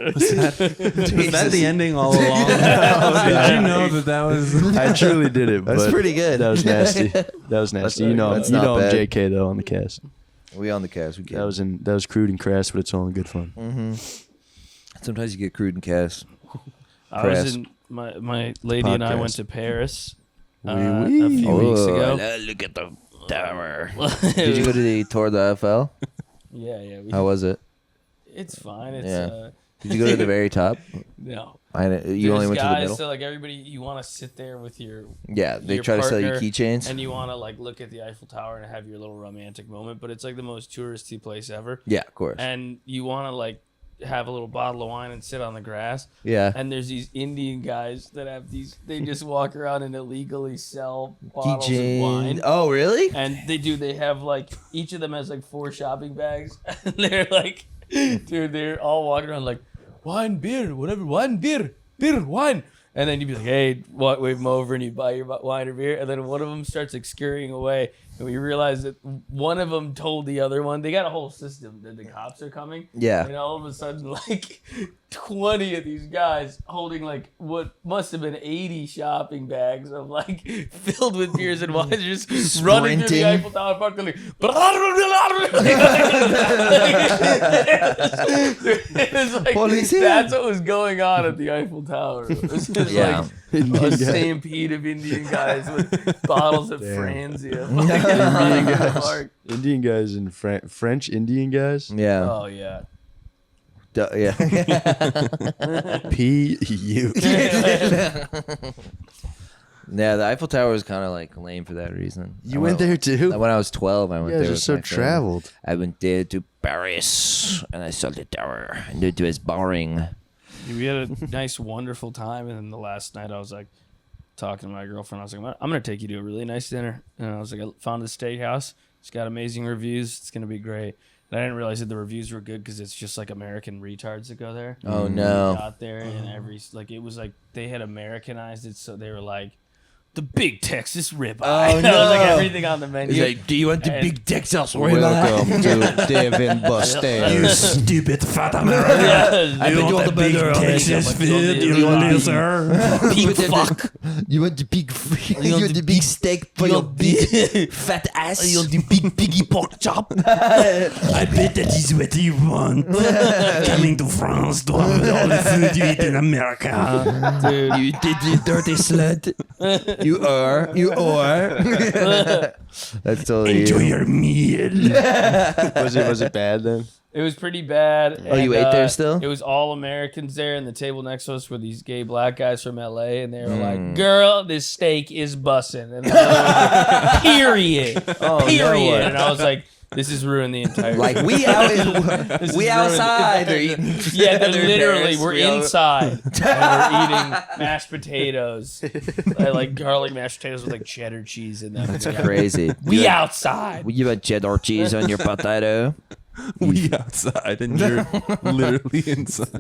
Was that the ending all along? Did you know that was? I truly did it. That's but pretty good. That was nasty. That was nasty. You know, that's you not know I'm bad. JK though on the cast. We on the cast. We That was crude and crass, but it's all in good fun. Sometimes you get crude and cast. I was Press. in my lady and I Podcast. went to Paris Oui, a oui. few weeks ago. Look at the tower. Did you go to the tour of the Eiffel? Yeah. How was it? It's fine. It's Yeah. Did you go to the very top? no. You only There's went to the guys, middle. So like everybody, you want to sit there with your Yeah, they your try to sell you partner, keychains. and you want to like look at the Eiffel Tower and have your little romantic moment. But it's like the most touristy place ever. Yeah, of course. And you want to like have a little bottle of wine and sit on the grass. Yeah. And there's these Indian guys that have these. They just walk around and illegally sell bottles of Keychain. wine. Oh, really? And they have like, each of them has like 4 shopping bags. And they're like, dude, they're all walking around like, wine, beer, whatever, wine, beer, wine. And then you'd be like, hey, wave them over and you buy your wine or beer. And then one of them starts like scurrying away. And we realize that one of them told the other one, they got a whole system that the cops are coming. Yeah. And all of a sudden, like 20 of these guys holding like what must have been 80 shopping bags of like filled with beers and wines, just running through the Sprinting. Eiffel Tower park. Like, it's like, Police here. that's what was going on at the Eiffel Tower. It was just Yeah. like a stampede of Indian guys with bottles of Franzia. Indian guys. Indian guys and French Indian guys. Yeah. Oh yeah. Yeah. P.U. Yeah, the Eiffel Tower was kind of like lame for that reason. You went there too? When I was 12, I went You there. guys are with so my friend. traveled. I went there to Paris and I saw the tower, and it was boring. We had a nice, wonderful time, and then the last night I was like talking to my girlfriend. I was like, I'm gonna take you to a really nice dinner, and I was like, I found a steakhouse. It's got amazing reviews. It's gonna be great. And I didn't realize that the reviews were good because it's just like American retards that go there. Oh, We no. got there, and it was like they had Americanized it, so they were like, the big Texas ribeye. Oh, That was like no. everything on the menu. Do you want the And- big Texas Welcome to Dave and Buster. Stupid fat American. Yeah, I bet you want the big Texas food, you loser. big fuck. You want the big You want the big steak for your big fat ass. You want the big piggy pork chop. I bet that is what you want. Coming to France to have all the food you eat in America. dude. You dirty slut. You are. That's totally Enjoy you. your meal. Was it bad then? It was pretty bad. Oh, you and, ate there still? It was all Americans there, and the table next to us were these gay black guys from LA, and they were like, "Girl, this steak is bussin'." And period. Period. And I was like, "This has ruined the entire." Like we This out, we has ruined- outside. They're eating. Yeah, they're together in literally Paris. we're We all- inside and we're eating mashed potatoes, like garlic mashed potatoes with like cheddar cheese in them. That's crazy. We outside. You had cheddar cheese on your potato. We outside and you're literally inside.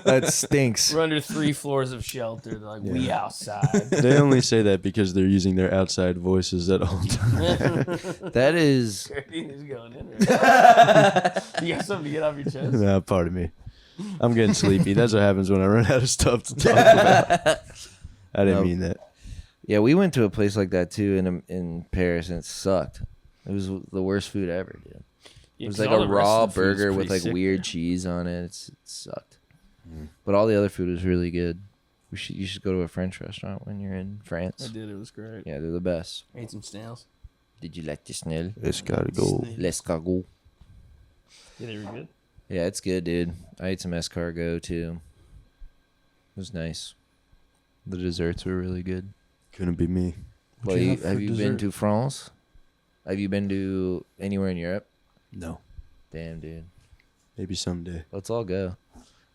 That stinks. We're under 3 floors of shelter. They're like, we outside. They only say that because they're using their outside voices at all times. That is. Everything's going in right. You got something to get off your chest? Nah, pardon me. I'm getting sleepy. That's what happens when I run out of stuff to talk about. I didn't mean that. Yeah, we went to a place like that too in Paris, and it sucked. It was the worst food ever, dude. It was like a raw burger with like weird cheese on it. It sucked. But all the other food was really good. You should go to a French restaurant when you're in France. I did. It was great. Yeah, they're the best. Ate some snails. Did you like the snail? It's gotta go. L'escargot. Yeah, they were good. Yeah, it's good, dude. I ate some escargot too. It was nice. The desserts were really good. Couldn't be me. Well, you have for have you been dessert? to France? Have you been to anywhere in Europe? No. Damn, dude. Maybe someday. Let's all go.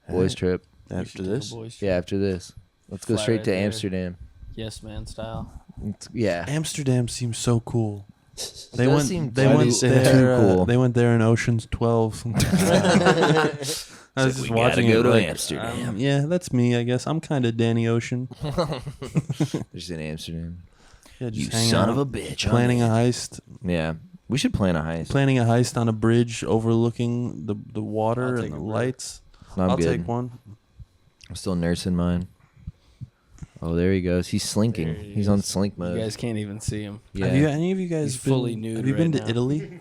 Boys trip. After this? Yeah, after this. Let's go Fly straight right to there. Amsterdam. Yes, man style. Yeah. Amsterdam seems so cool. They does went. seem They too- went too there. cool. They went there in Ocean's 12. I was just we watching gotta go it. to like, Amsterdam. yeah, that's me. I guess I'm kind of Danny Ocean. Just in Amsterdam. Yeah, You just hanging son out, of a bitch. planning a heist. Yeah. We should plan a heist. Planning a heist on a bridge overlooking the water I'll and take the a break. lights. I'm I'll good. take one. I'm still nursing mine. Oh, there he goes. He's slinking. There he He's on is. slink You mode. guys can't even see him. Yeah. Have you any of you guys He's been, fully nude Have you right been to now. Italy?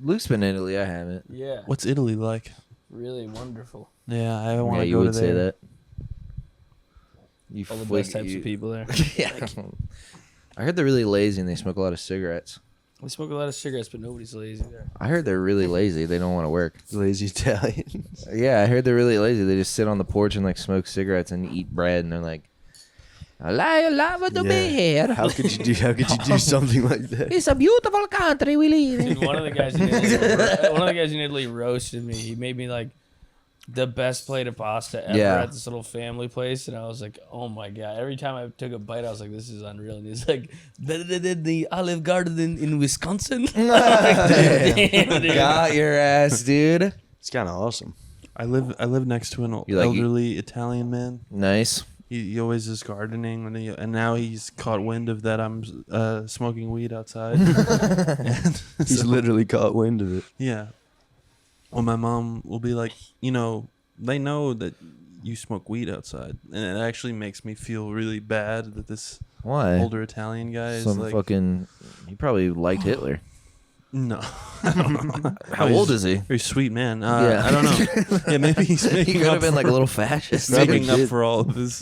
Luke's been in Italy. I haven't. Yeah. What's Italy like? Really wonderful. Yeah, I want Yeah, to you go would to say there. that. You All the flick- best types you- of people there. Yeah. I heard they're really lazy and they smoke a lot of cigarettes. We smoke a lot of cigarettes, but nobody's lazy there. I heard they're really lazy. They don't want to work. Lazy Italians. Yeah, I heard they're really lazy. They just sit on the porch and like smoke cigarettes and eat bread, and they're like, "Alive to be here. How could you do something like that? It's a beautiful country we live in. Dude, one of the guys in Italy roasted me. He made me like the best plate of pasta ever Yeah. at this little family place, and I was like, "Oh my god!" Every time I took a bite, I was like, "This is unreal." And he's like, "Better than the Olive Garden in Wisconsin." I'm like, damn, dude. Got your ass, dude. It's kind of awesome. I live next to an You like- elderly Italian man. Nice. He always is gardening, and now he's caught wind of that I'm smoking weed outside. And He's so- literally caught wind of it. yeah. Well, my mom will be like, they know that you smoke weed outside, and it actually makes me feel really bad that this Why? older Italian guy is Some like, fucking. He probably liked Hitler. No. How old is he? Very sweet man. Yeah. I don't know. Yeah, maybe he's He making could have up been for, like a little fascist. making up for all of his.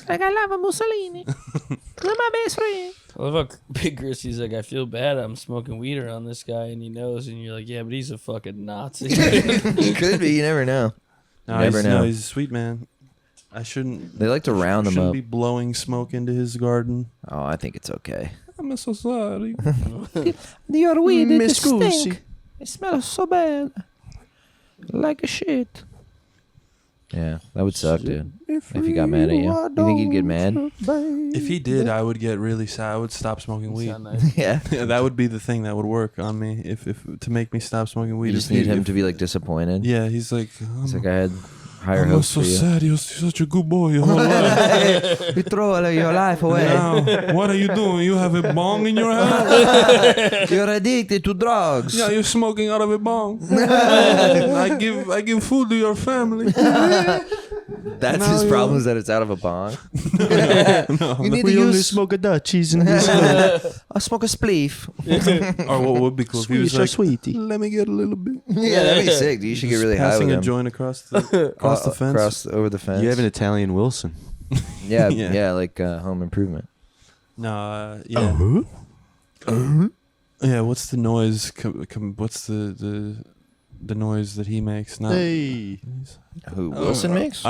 Like, I love Mussolini. You're my best friend. I love how Big Chrissy's like, I feel bad. I'm smoking weed around this guy, and he knows. And you're like, yeah, but he's a fucking Nazi. He could be. You never know. No, Never he's, know. no, he's a sweet man. I shouldn't. They like to round them shouldn't up. be blowing smoke into his garden. Oh, I think it's okay. I'm so sorry. Your weed, Miss Goosey. It smells so bad. Like a shit. Yeah, that would suck, dude. If he got mad at you. You think he'd get mad? If he did, I would get really sad. I would stop smoking weed. Sound nice. Yeah. Yeah, that would be the thing that would work on me if to make me stop smoking weed. You just If he- need him if- to be like disappointed. Yeah, he's like. It's like I had higher I'm hopes so for you. sad. You're such a good boy your whole life. You throw all of your life away. Now, what are you doing? You have a bong in your hand? You're addicted to drugs. Yeah, you're smoking out of a bong. I give food to your family. That's No, his you- problem, is that it's out of a bong. No, You need to We only use... smoke a Dutchies in this club. I smoke a spleef. or what would be cool if he was Swedish or like, sweetie. let me get a little bit. Yeah, that'd be sick. You should get Just really high with passing a him. joint across the fence. Across over the fence. You have an Italian Wilson. yeah, Yeah. yeah, like Home Improvement. No, yeah. Yeah, what's the noise? What's the noise that he makes? Not, Hey. Who Wilson makes? It's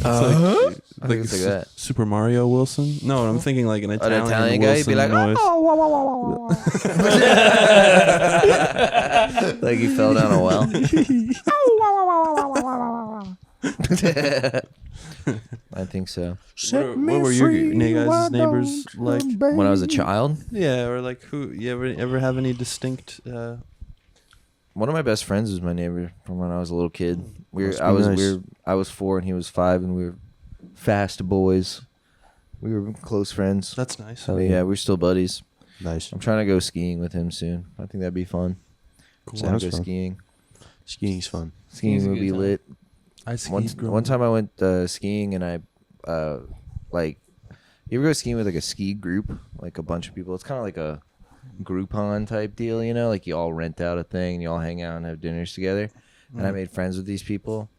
I like think it's like that. Super Mario Wilson. No, I'm thinking like an Italian, Italian guy, he'd be Wilson like, noise. Like he fell down a well. I think so. What were your guys' neighbors like? When I was a child, Yeah, or like who? You ever have any distinct? one of my best friends was my neighbor from when I was a little kid. Must be nice. I was 4 and he was 5, and we were fast boys. We were close friends. That's nice. So yeah, we're still buddies. Nice. I'm trying to go skiing with him soon. I think that'd be fun. Cool. Sounds Sounds go fun. skiing. Skiing's fun. Skiing Skiing's a would good be time. lit. I skied growing One time up. I went skiing and I like, you ever go skiing with like a ski group, like a bunch of people? It's kind of like a Groupon type deal, you know, like you all rent out a thing and you all hang out and have dinners together. And I made friends with these people,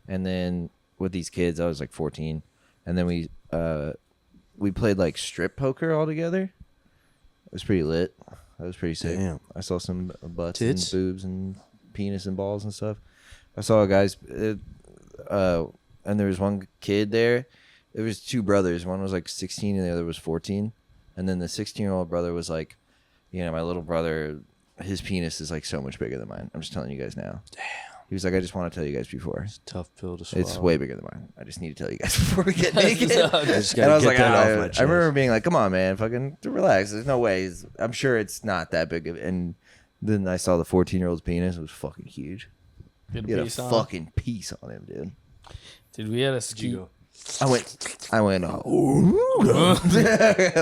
and then with these kids, I was like 14, and then we played like strip poker all together. It was pretty lit. That was pretty sick. Damn. I saw some butts Tits? and boobs and penis and balls and stuff. I saw a guy's, and there was one kid there. There was 2 brothers. One was like 16 and the other was 14. And then the 16-year-old brother was like, you know, my little brother, his penis is like so much bigger than mine. I'm just telling you guys now. Damn. He was like, I just want to tell you guys before. It's a tough pill to swallow. It's way bigger than mine. I just need to tell you guys before we get naked. I just And gotta I was get like, that off I my chest. remember being like, come on, man, fucking relax. There's no way. I'm sure it's not that big of. And then I saw the 14-year-old's penis. It was fucking huge. Good He had a piece on. fucking piece on him, dude. Dude, we had a ski. I went,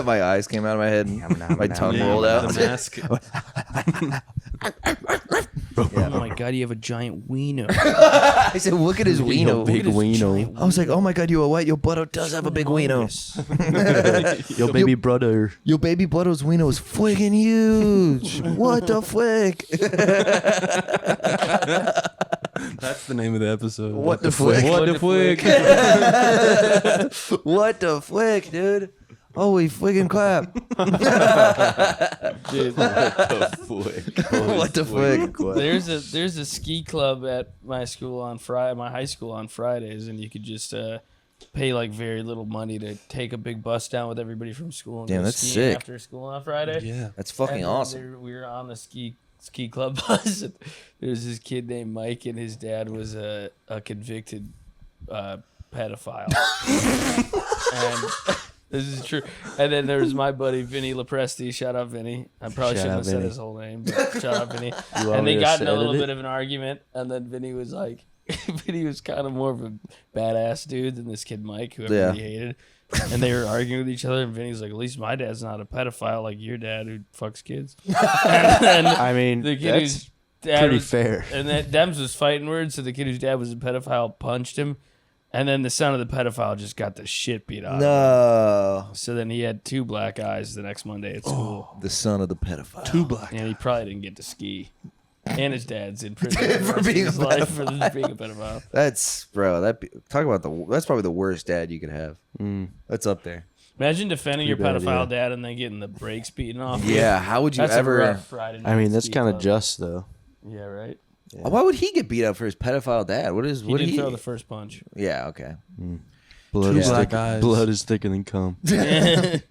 my eyes came out of my head. And my tongue rolled out. The mask. Oh my god, you have a giant wiener. I said, look at his wiener. Big wiener. I was like, oh my god, you are white. Your butter does have a big wiener. Your baby brother. Your baby butter's wiener is friggin' huge. What the frick? That's the name of the episode. What the frick? What the frick? What the frick, dude? Holy friggin' crap. Dude, What the frick? there's a ski club at my school on Friday, my high school on Fridays, and you could just pay like very little money to take a big bus down with everybody from school and Damn, go that's skiing sick. after school on Friday. Yeah. That's fucking And then awesome. we were on the ski club bus. And there was this kid named Mike, and his dad was a convicted pedophile. And this is true. And then there was my buddy Vinny Lepresti. Shout out Vinny. I probably Shout shouldn't out have said Vinny. his whole name, but shout out Vinny. You want And me they to got in a edit little it? bit of an argument, and then Vinny was like, Vinny was kind of more of a badass dude than this kid Mike, who everybody hated. And they were arguing with each other, and Vinny's like, at least my dad's not a pedophile like your dad who fucks kids. And I mean, the kid that's whose dad pretty was, fair. and that Dems was fighting words, so the kid whose dad was a pedophile punched him, And then the son of the pedophile just got the shit beat out of him. No. So then he had 2 black eyes the next Monday at school. The son of the pedophile. 2 black. And he probably didn't get to ski. And his dad's in prison For being a his life for being a pedophile. That's talk about that's probably the worst dad you could have. That's up there. Imagine defending your Pretty bad, pedophile yeah. dad and then getting the brakes beaten off. you. Yeah, how would you That's ever? a rough Friday night I mean, that's ski kind of club. just though. Yeah, right. Why would he get beat up for his pedophile dad? What is He what didn't he? throw the first punch. Yeah, okay. Blood 2 is black thick, eyes. blood is thicker than cum.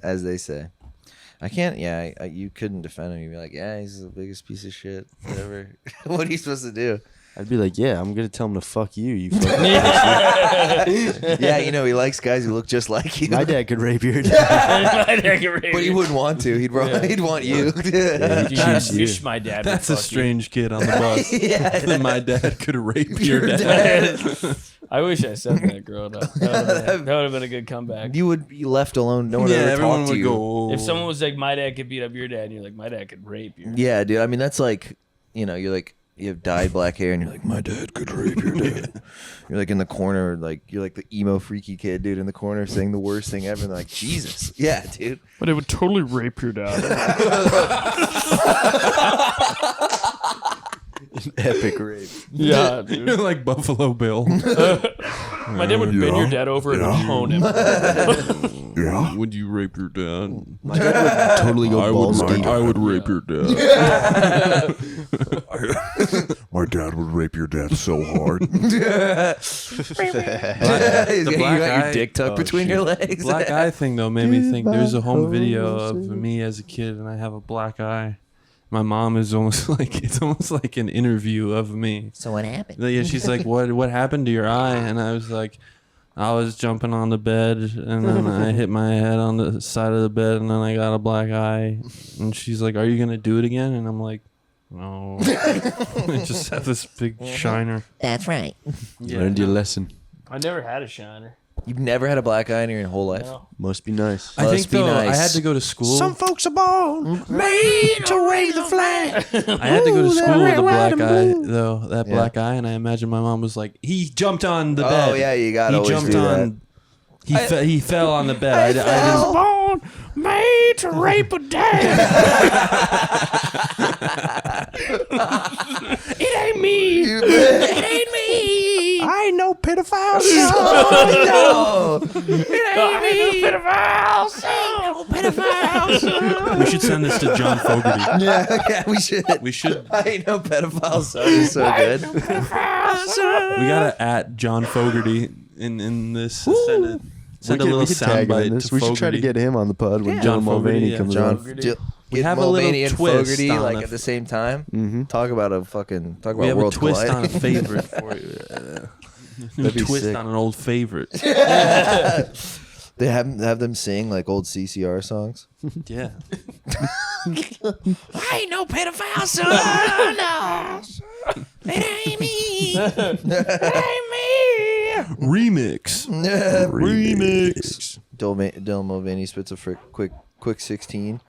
As they say. I can't. Yeah, you couldn't defend him. You'd be like, yeah, he's the biggest piece of shit. Whatever. What are you supposed to do? I'd be like, yeah, I'm gonna tell him to fuck you. You fucking. Yeah, he likes guys who look just like you. My dad could rape your dad. But he wouldn't want to. He'd want you. Yeah, he'd choose you. Wish my dad. That's a would fuck strange kid on the bus. Yeah. My dad could rape your dad. you. I wish I said that growing up. That would have been a good comeback. You would be left alone. No one Yeah, ever everyone talked to would you. go. If someone was like, my dad could beat up your dad, and you're like, my dad could rape you. Yeah, dude. I mean, that's like, you're like, you have dyed black hair, and you're like, my dad could rape your dad. You're like in the corner, like you're like the emo freaky kid, dude, in the corner saying the worst thing ever. And they're like, Jesus, yeah, dude. But it would totally rape your dad. Epic rape. Yeah, dude. You're like Buffalo Bill. My dad would bend your dad over and hone him. Would you rape your dad? Totally go balls deep. I would rape your dad. My dad would rape your dad so hard. You black got your eye- dick tucked between your legs. Black eye thing though made me think. There's a home video of me as a kid, and I have a black eye. My mom is almost like it's almost like an interview of me. So what happened? Yeah, she's like, "What happened to your eye?" And I was like, "I was jumping on the bed, and then I hit my head on the side of the bed, and then I got a black eye." And she's like, "Are you gonna do it again?" And I'm like, "No." I just have this big shiner. That's right. Learned your lesson. I never had a shiner. You've never had a black eye in your whole life? No. Must be nice. I think Must be though I nice. had to go to school. folks are born made to wave the flag. I had to go to school with a black eye, blue. though. That Yeah. black eye, and I imagine my mom was like, "He jumped on the bed. Oh, yeah, you got to He always jumped do that. on. He fell on the bed. I didn't. Born made to rape a dad. It ain't me. It ain't me. I ain't no pedophile. We should send this to John Fogerty. Yeah, we should. We should. I ain't no pedophile son is so good. We gotta at John Fogerty in this. Send a little we could tag him in soundbite this. to We should try to Fogerty. get him on the pod when Yeah. John John Fogerty, Mulvaney yeah. comes John, on. get have a Mulvaney little and twist Fogerty on like a- at the same time. Mm-hmm. Talk about a fucking talk We about have a worlds twist on a colliding. favorite for you. New That'd be twist sick. on an old favorite. They have them sing like old CCR songs. Yeah. I ain't no pedophile, son. No. It ain't me. It ain't me. Remix. Remix. Dylan Mulvaney spits a quick 16.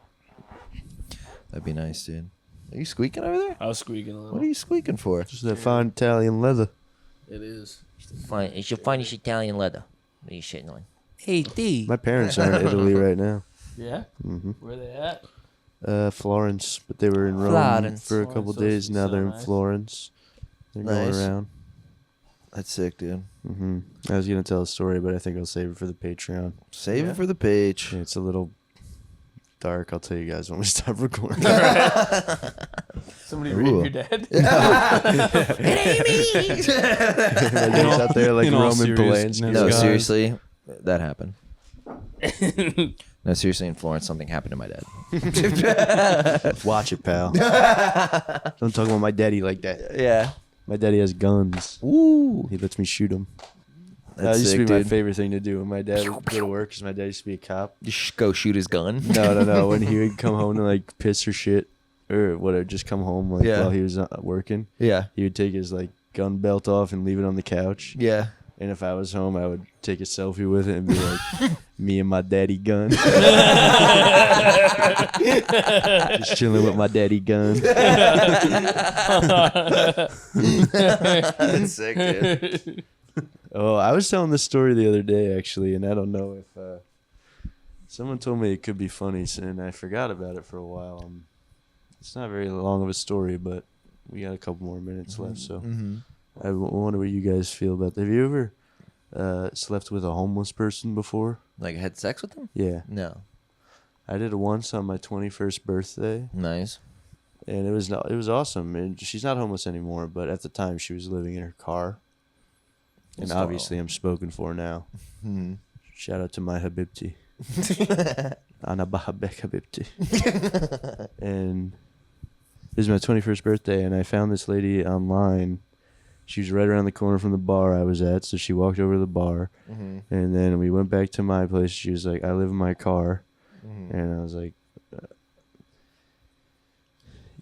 That'd be nice, dude. Are you squeaking over there? I was squeaking a little. What are you squeaking for? Just that fine Italian leather. It is. Fine. It's your finest Italian leather. What are you shitting on? Hey D. My parents are in Italy right now. Yeah. Mm-hmm. Where they at? Florence, but they were in Rome Florence. for a couple Florence, days. so Now they're in nice. Florence. They're Nice. going around. That's sick, dude. Mm-hmm. I was gonna tell a story, but I think I'll save it for the Patreon. Save it for the page. Yeah, it's a little dark. I'll tell you guys when we stop recording. Somebody Ooh. rape your dad? It ain't me. My dad's out there like in all Roman seriousness, Polanski. No, guys. seriously, that happened. No, seriously, in Florence, something happened to my dad. Watch it, pal. Don't talk about my daddy like that. Yeah. My daddy has guns. Ooh. He lets me shoot him. That That's used sick, to be my dude. favorite thing to do when my dad would go to work, because my dad used to be a cop. Just go shoot his gun. No. When he would come home to like piss or shit or whatever, just come home like Yeah. while he was working. Yeah. He would take his like gun belt off and leave it on the couch. Yeah. And if I was home, I would take a selfie with it and be like, me and my daddy gun. Just chilling with my daddy gun. That's sick, dude. Oh, I was telling this story the other day actually, and I don't know if someone told me it could be funny, and I forgot about it for a while. It's not very long of a story, but we got a couple more minutes left, so I wonder what you guys feel about that. Have you ever slept with a homeless person before? Like had sex with them? Yeah, No. I did it once on my 21st birthday, Nice. and it was awesome. And she's not homeless anymore, but at the time she was living in her car. And Still. obviously, I'm spoken for now. Hmm. Shout out to my Habibti. Ana Bahabek Habibti. And it was my 21st birthday, and I found this lady online. She was right around the corner from the bar I was at, so she walked over to the bar. Mm-hmm. And then we went back to my place. She was like, I live in my car. Mm-hmm. And I was like,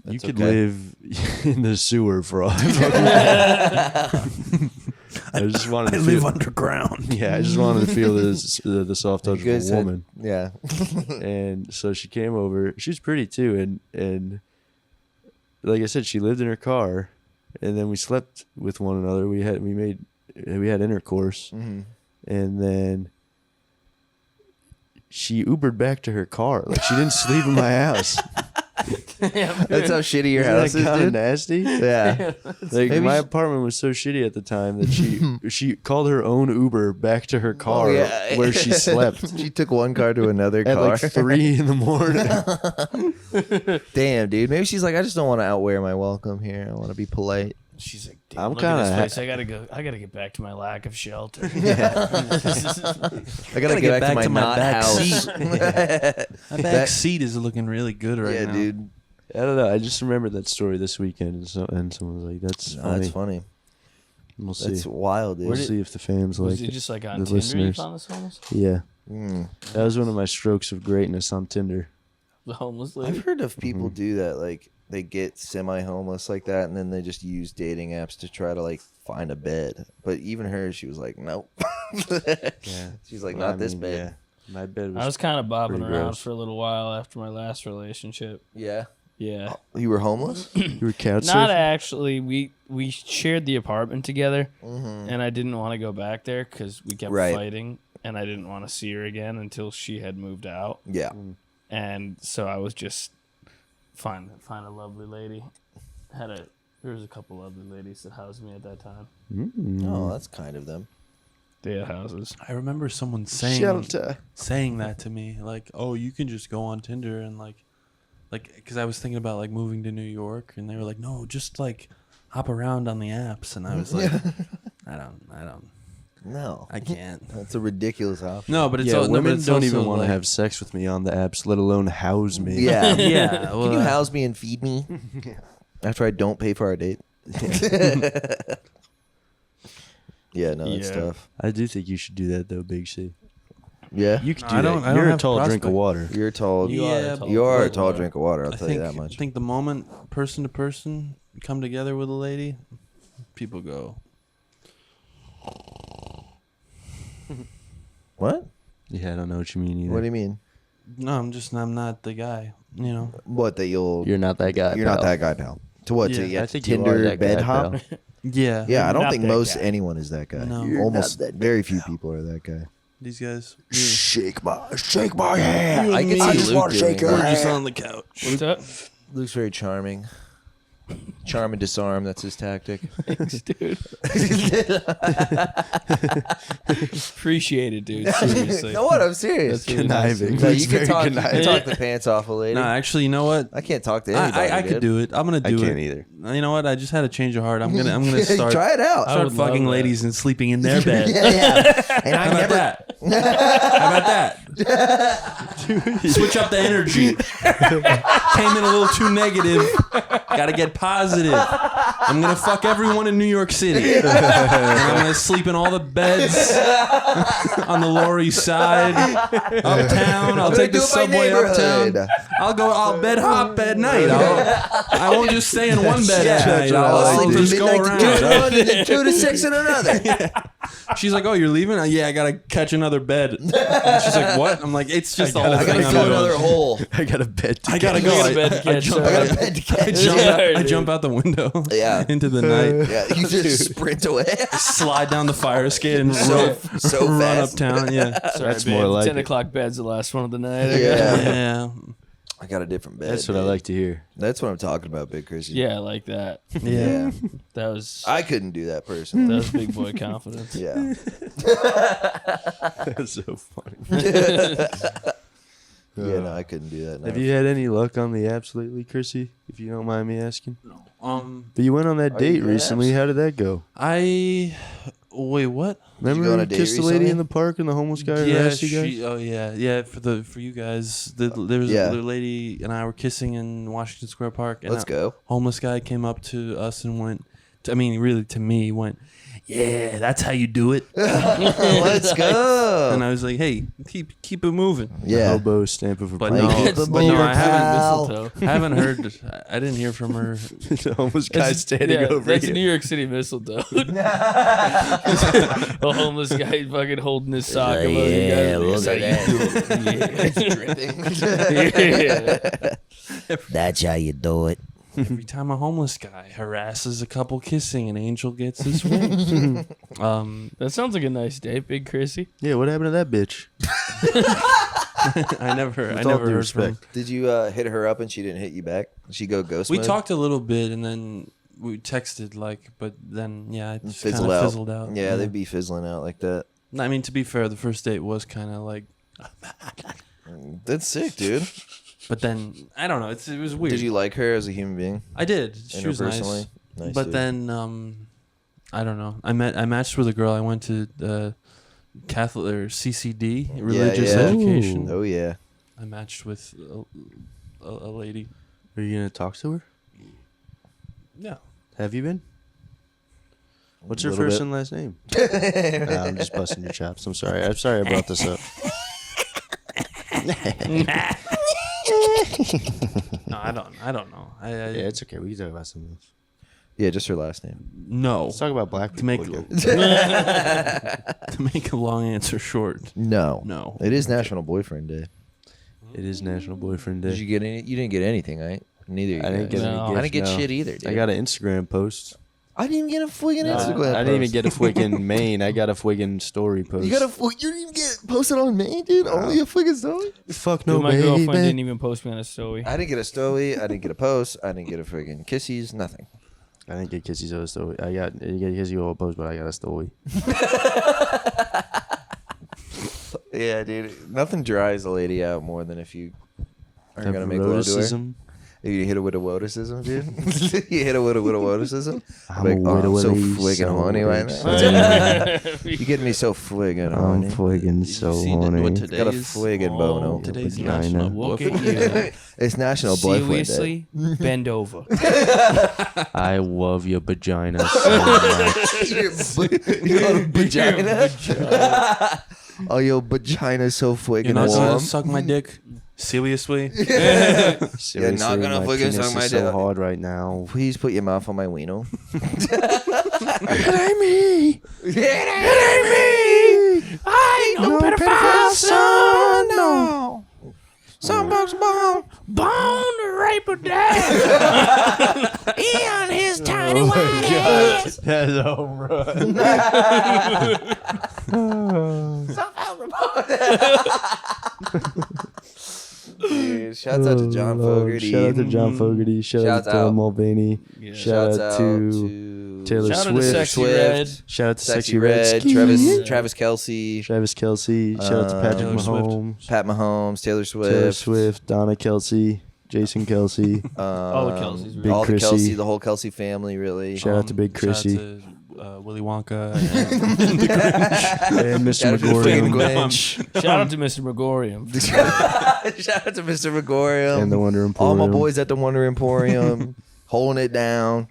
you That's could okay. live in the sewer for all I just wanted to feel, underground. yeah, I just wanted to feel the soft touch of You a guys had- woman. Yeah. And so she came over. She was pretty too, and like I said, she lived in her car, and then we slept with one another. We had intercourse, Mm-hmm. and then she Ubered back to her car. Like she didn't sleep in my house. That's how shitty your Isn't house that is, kinda dude. nasty? Yeah. Like Maybe my she- apartment was so shitty at the time that she called her own Uber back to her car Oh, yeah. where she slept She took one car to another at car. like 3 in the morning. Damn, dude. Maybe she's like, I just don't want to outwear my welcome here. I want to be polite. She's like, damn, I'm look at this kinda place. I gotta go. I gotta get back to my lack of shelter. I gotta get back to my not back house. seat. My back seat is looking really good right Yeah, now. dude. I don't know. I just remembered that story this weekend, and someone was like, "That's No, funny." that's funny. We'll see. That's wild, dude. We'll see if the fans like Was it just like on the Tinder listeners. you found this homeless? Yeah, Mm. that was one of my strokes of greatness on Tinder. The homeless lady? I've heard of people Mm-hmm. do that. Like, they get semi-homeless like that, and then they just use dating apps to try to, like, find a bed. But even her, she was like, nope. Yeah, She's like, Well, not I this mean, bed. Yeah, my bed was. I was kind of bobbing pretty around gross. for a little while after my last relationship. Yeah. Yeah. You were homeless? You were couch Not surfing? actually. We shared the apartment together, Mm-hmm. and I didn't want to go back there because we kept Right. fighting, and I didn't want to see her again until she had moved out. Yeah. And so I was just find a lovely lady. There was a couple lovely ladies that housed me at that time. Oh, that's kind of them. They had houses. I remember someone saying Shelter. that to me, like, "Oh, you can just go on Tinder and like, because I was thinking about like moving to New York, and they were like, no, just like hop around on the apps, and I was like, No. I can't. That's a ridiculous option. No, but it's Yeah, no, but women it's don't even also, want to like- have sex with me on the apps, let alone house me. Yeah. Yeah, Can well, you house me and feed me after I don't pay for our date? Yeah, no, that's Yeah. tough. I do think you should do that though, Big C. Yeah, You could No, do I that. don't- I don't You're a have tall drink of prospect. water. you're tall. You are a tall You are a drink of tall water. drink of water. I'll I tell think you that much. I think the moment person to person come together with a lady, people go, What? Yeah, I don't know what you mean either. What do you mean? no, I'm not the guy, you know. What that you'll? You're not that guy. You're not pal. that guy now. To what? To Yeah, I get think you are Tinder that guy, bed hop? pal. Yeah, Yeah, I don't Not think that most guy. anyone is that guy. No. Almost very few people are that guy. these guys. Shake my hand. I can me, see Luke doing We're that. just on the couch. What's up? Luke's very charming. Charm and disarm. That's his tactic. Thanks, dude. Appreciate it, dude. Seriously. No, what? I'm serious. That's really nice. Conniving. No, He's you can very talk. You conniving. can talk the pants off a lady. No, actually, you know what? I can't talk to anybody. I could do it. I'm gonna do I it. can't either. You know what? I just had a change of heart. I'm gonna start Try it out. I start would love fucking that. ladies and sleeping in their bed. yeah. And I How about never. that? How about that? Switch up the energy. Came in a little too negative. Got to get positive. I'm gonna fuck everyone in New York City. And I'm gonna sleep in all the beds on the Lower East Side, uptown. I'll take the do it by subway uptown. neighborhood. I'll bed hop at night. I won't just stay in one bed at night. what I I'll like, just dude. go Midnight to around. 2 to 6 in another. She's like, "Oh, you're leaving? Yeah, I gotta catch another bed." And she's like, "What?" I'm like, "It's just the whole I thing." gotta I'm fill doing. another hole. I got a bed to I gotta catch. go. got a bed to catch, jump, sorry. I got a bed to catch. I jump out the window. Yeah. Into the night. Yeah, you just sprint away. Slide down the fire escape and So run fast. uptown. Yeah. Sorry, That's babe. more like 10 it. o'clock bed's the last one of the night. Yeah. Yeah. I got a different bed. That's what I dude. like to hear. That's what I'm talking about, Big Chrissy. Yeah, like that. Yeah. That was I couldn't do that personally. that was big boy confidence. Yeah. That's so funny. Yeah, no, I couldn't do that. Have no. you had any luck on the apps lately, Chrissy? If you don't mind me asking. But But you went on that Are date you good recently. apps? How did that go? wait, what? Remember go on you a date kissed the lady recently? in the park and the homeless guy Yeah, harassed you guys? yeah. For you guys, there was Yeah. a lady and I were kissing in Washington Square Park, and Let's go. homeless guy came up to us and went. Really, to me, went. Yeah, that's how you do it. Let's go. And I was like, hey, keep it moving. Yeah. Hobo stamp of But approval. no, Keep it but no, I moving, haven't. Mistletoe. Haven't heard. I didn't hear from her. the homeless guy That's- standing yeah, over that's you. New York City mistletoe. A homeless guy fucking holding his sock above you guys. That's how you do it. Every time a homeless guy harasses a couple kissing, an angel gets his wings. That sounds like a nice date, Big Chrissy. Yeah, what happened to that bitch? I never With all heard due from. respect. Did you hit her up and she didn't hit you back? Did she go ghost We mode? talked a little bit and then we texted, but then it just kind of fizzled out. Yeah, they'd be fizzling out like that. I mean, to be fair, the first date was kind of like, That's sick, dude. but then I don't know. It was weird. Did you like her as a human being? I did. She was nice. Interpersonally? Nice, But dude. then I don't know. I matched with a girl. I went to Catholic or CCD, religious yeah. education. Oh yeah. I matched with a lady. Are you gonna talk to her? Yeah. Have you been? What's your Little first bit. and last name? Nah, I'm just busting your chops. I'm sorry. I'm sorry I brought this up. No, I don't know. Yeah, it's okay. We can talk about something else. Yeah, just her last name. No. Let's talk about black To people. make again. to make a long answer short. No. No. It is National Boyfriend Day. It is National Boyfriend Day. Did you get any? You didn't get anything, right? Neither. Of you I didn't guys. get No. any I gifts, I didn't get no. shit either. Dude. I got an Instagram post. I didn't even get a friggin' No, Instagram. I didn't even post. get a friggin' main. I got a friggin' story post. You got a. You didn't even get posted on Main, dude. Only a friggin' story. fuck Dude, no, my baby. girlfriend didn't even post me on a story. I didn't get a story. I didn't get a post. I didn't get a friggin' kissies. Nothing. I didn't get Kissy's other story. I got Kissy all post, but I got a story. Yeah, dude. Nothing dries a lady out more than if you are gonna make love to her. Eroticism. If you hit her with a woticism, dude. You hit her with a wuticism. I'm Like, a oh, I'm so witty, friggin' so horny right bitch. now. You getting me so friggin' I'm horny. friggin' so see that horny. what Got a friggin' bono. Today's Vagina. National Look at Boyfriend. you. It's National Boyfriend Day. Seriously, bend over. I love your vagina so much. You got a vagina? Oh, your vagina's so You're friggin' not gonna warm. suck my dick? Seriously? Seriously, not gonna my friggin' penis suck my is so dick. hard right now. Please put your mouth on my wiener. I ain't no pedophile, son. No. Some bucks born to rape a dad. He on his tiny white ass. That's a home run. Dude, shouts out to John Fogerty. Shout out to John Fogerty. Shout Shouts out to out. Mulvaney. Shout Shouts out to Taylor Shout out to Swift. Sexy Red. Shout out to Sexy Red, Ski. Travis Kelsey, Travis Kelsey. Shout out to Patrick Taylor Swift. Mahomes. Pat Mahomes, Taylor Swift, Taylor Swift. Donna Kelsey. Jason Kelsey. All the Kelseys, Big all the Chrissy. Kelsey, the whole Kelsey family, really. Shout out to Big Chrissy. Shout out to Willy Wonka. And Mr. Shout out to friggin' Megorium. Grinch. Shout out to Mr. Megorium. Shout out to Mr. Megorium. And the Wonder all Emporium. my boys at the Wonder Emporium, holding it down.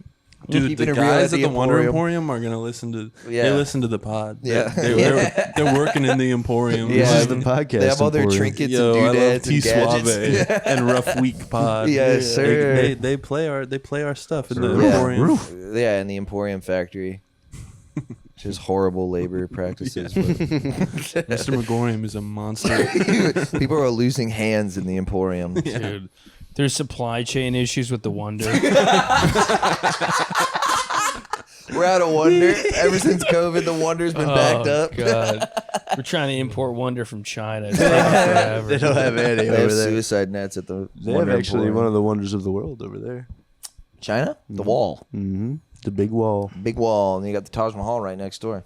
Dude, Keeping the it real guys at at the the Wonder Emporium. Emporium are gonna listen to. Yeah. They listen to the pod. Yeah. They're working in the Emporium. Yeah, This is the podcast. They have all their Emporium. trinkets Yo, and I love doodads T and Suave gadgets. and Rough Week Pod. Yes, sir. They play our stuff in the Yeah. Emporium. Yeah, in the Emporium factory. his horrible labor practices. But Mr. Megorium is a monster. people are losing hands in the Emporium. Dude, there's supply chain issues with the Wonder. We're out of Wonder. Ever since COVID, the Wonder's been backed up. God. We're trying to import Wonder from China. It's taking forever. They don't have any They have over there. suicide nets at the They Wonder have actually Emporium. one of the wonders of the world over there. China? The wall. Mm-hmm. The big wall. Big wall. And you got the Taj Mahal right next door.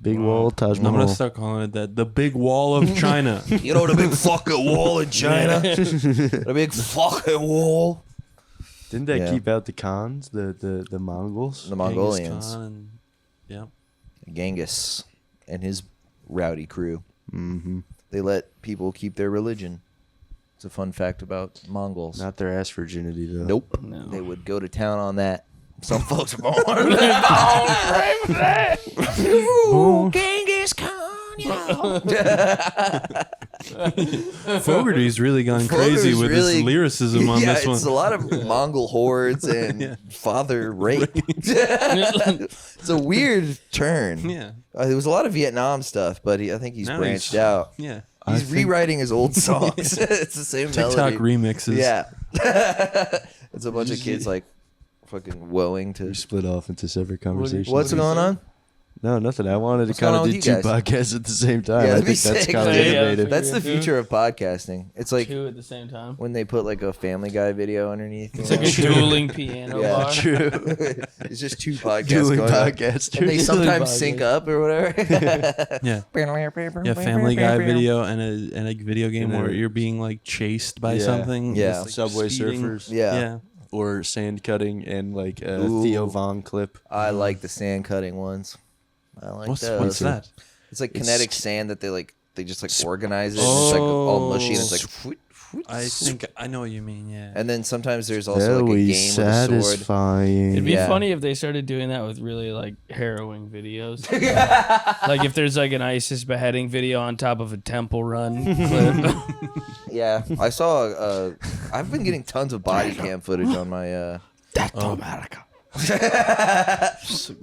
Big wall, Taj I'm gonna Mahal. start calling it that. The big wall of China. You know the big fucking wall in China? The big fucking wall. Didn't that Yeah. keep out the Khans, the Mongols? The Genghis Mongolians. Khan and- yeah. Genghis and his rowdy crew. Mm-hmm. They let people keep their religion. It's a fun fact about Mongols. Not their ass virginity, though. Nope. No. They would go to town on that. Some folks are born. Ooh, Genghis Khan, yo. Fogarty's really gone crazy with his lyricism on yeah, this one. it's a lot of Mongol hordes and father rape. It's a weird turn. Yeah. There was a lot of Vietnam stuff, but I think he's Now branched he's- out. Yeah. He's rewriting his old songs. It's the same TikTok melody. remixes. Yeah. It's a bunch of kids like fucking woeing to. We split off into separate conversations. What's going on? No, nothing. I wanted What's to kind going on of with do you two guys? podcasts at the same time. Yeah, I that'd be think that's sick. kind of Yeah. innovative. That's the future of podcasting. It's like Two at the same time. when they put like a Family Guy video underneath. It's like a dueling piano Yeah. bar. True. It's just two podcasts Dueling going on. podcasts. And they True. sometimes sync up or whatever. Yeah. Yeah, Family Guy video and a video game And where a- you're being like chased by Yeah. something. Yeah. Just, like, Subway speeding. Surfers. Yeah. Yeah. Or sand cutting and like a Ooh. Theo Von clip. I like the sand cutting ones. I like What's those. that? It's like It's- kinetic sand that they just like organize it. And it's like all mushy and it's like. I think I know what you mean. Yeah. And then sometimes there's also like a Very game with a sword. satisfying. It'd be Yeah. funny if they started doing that with really like harrowing videos. Like if there's like an ISIS beheading video on top of a Temple Run clip. Yeah, I saw. I've been getting tons of body cam footage on my. America.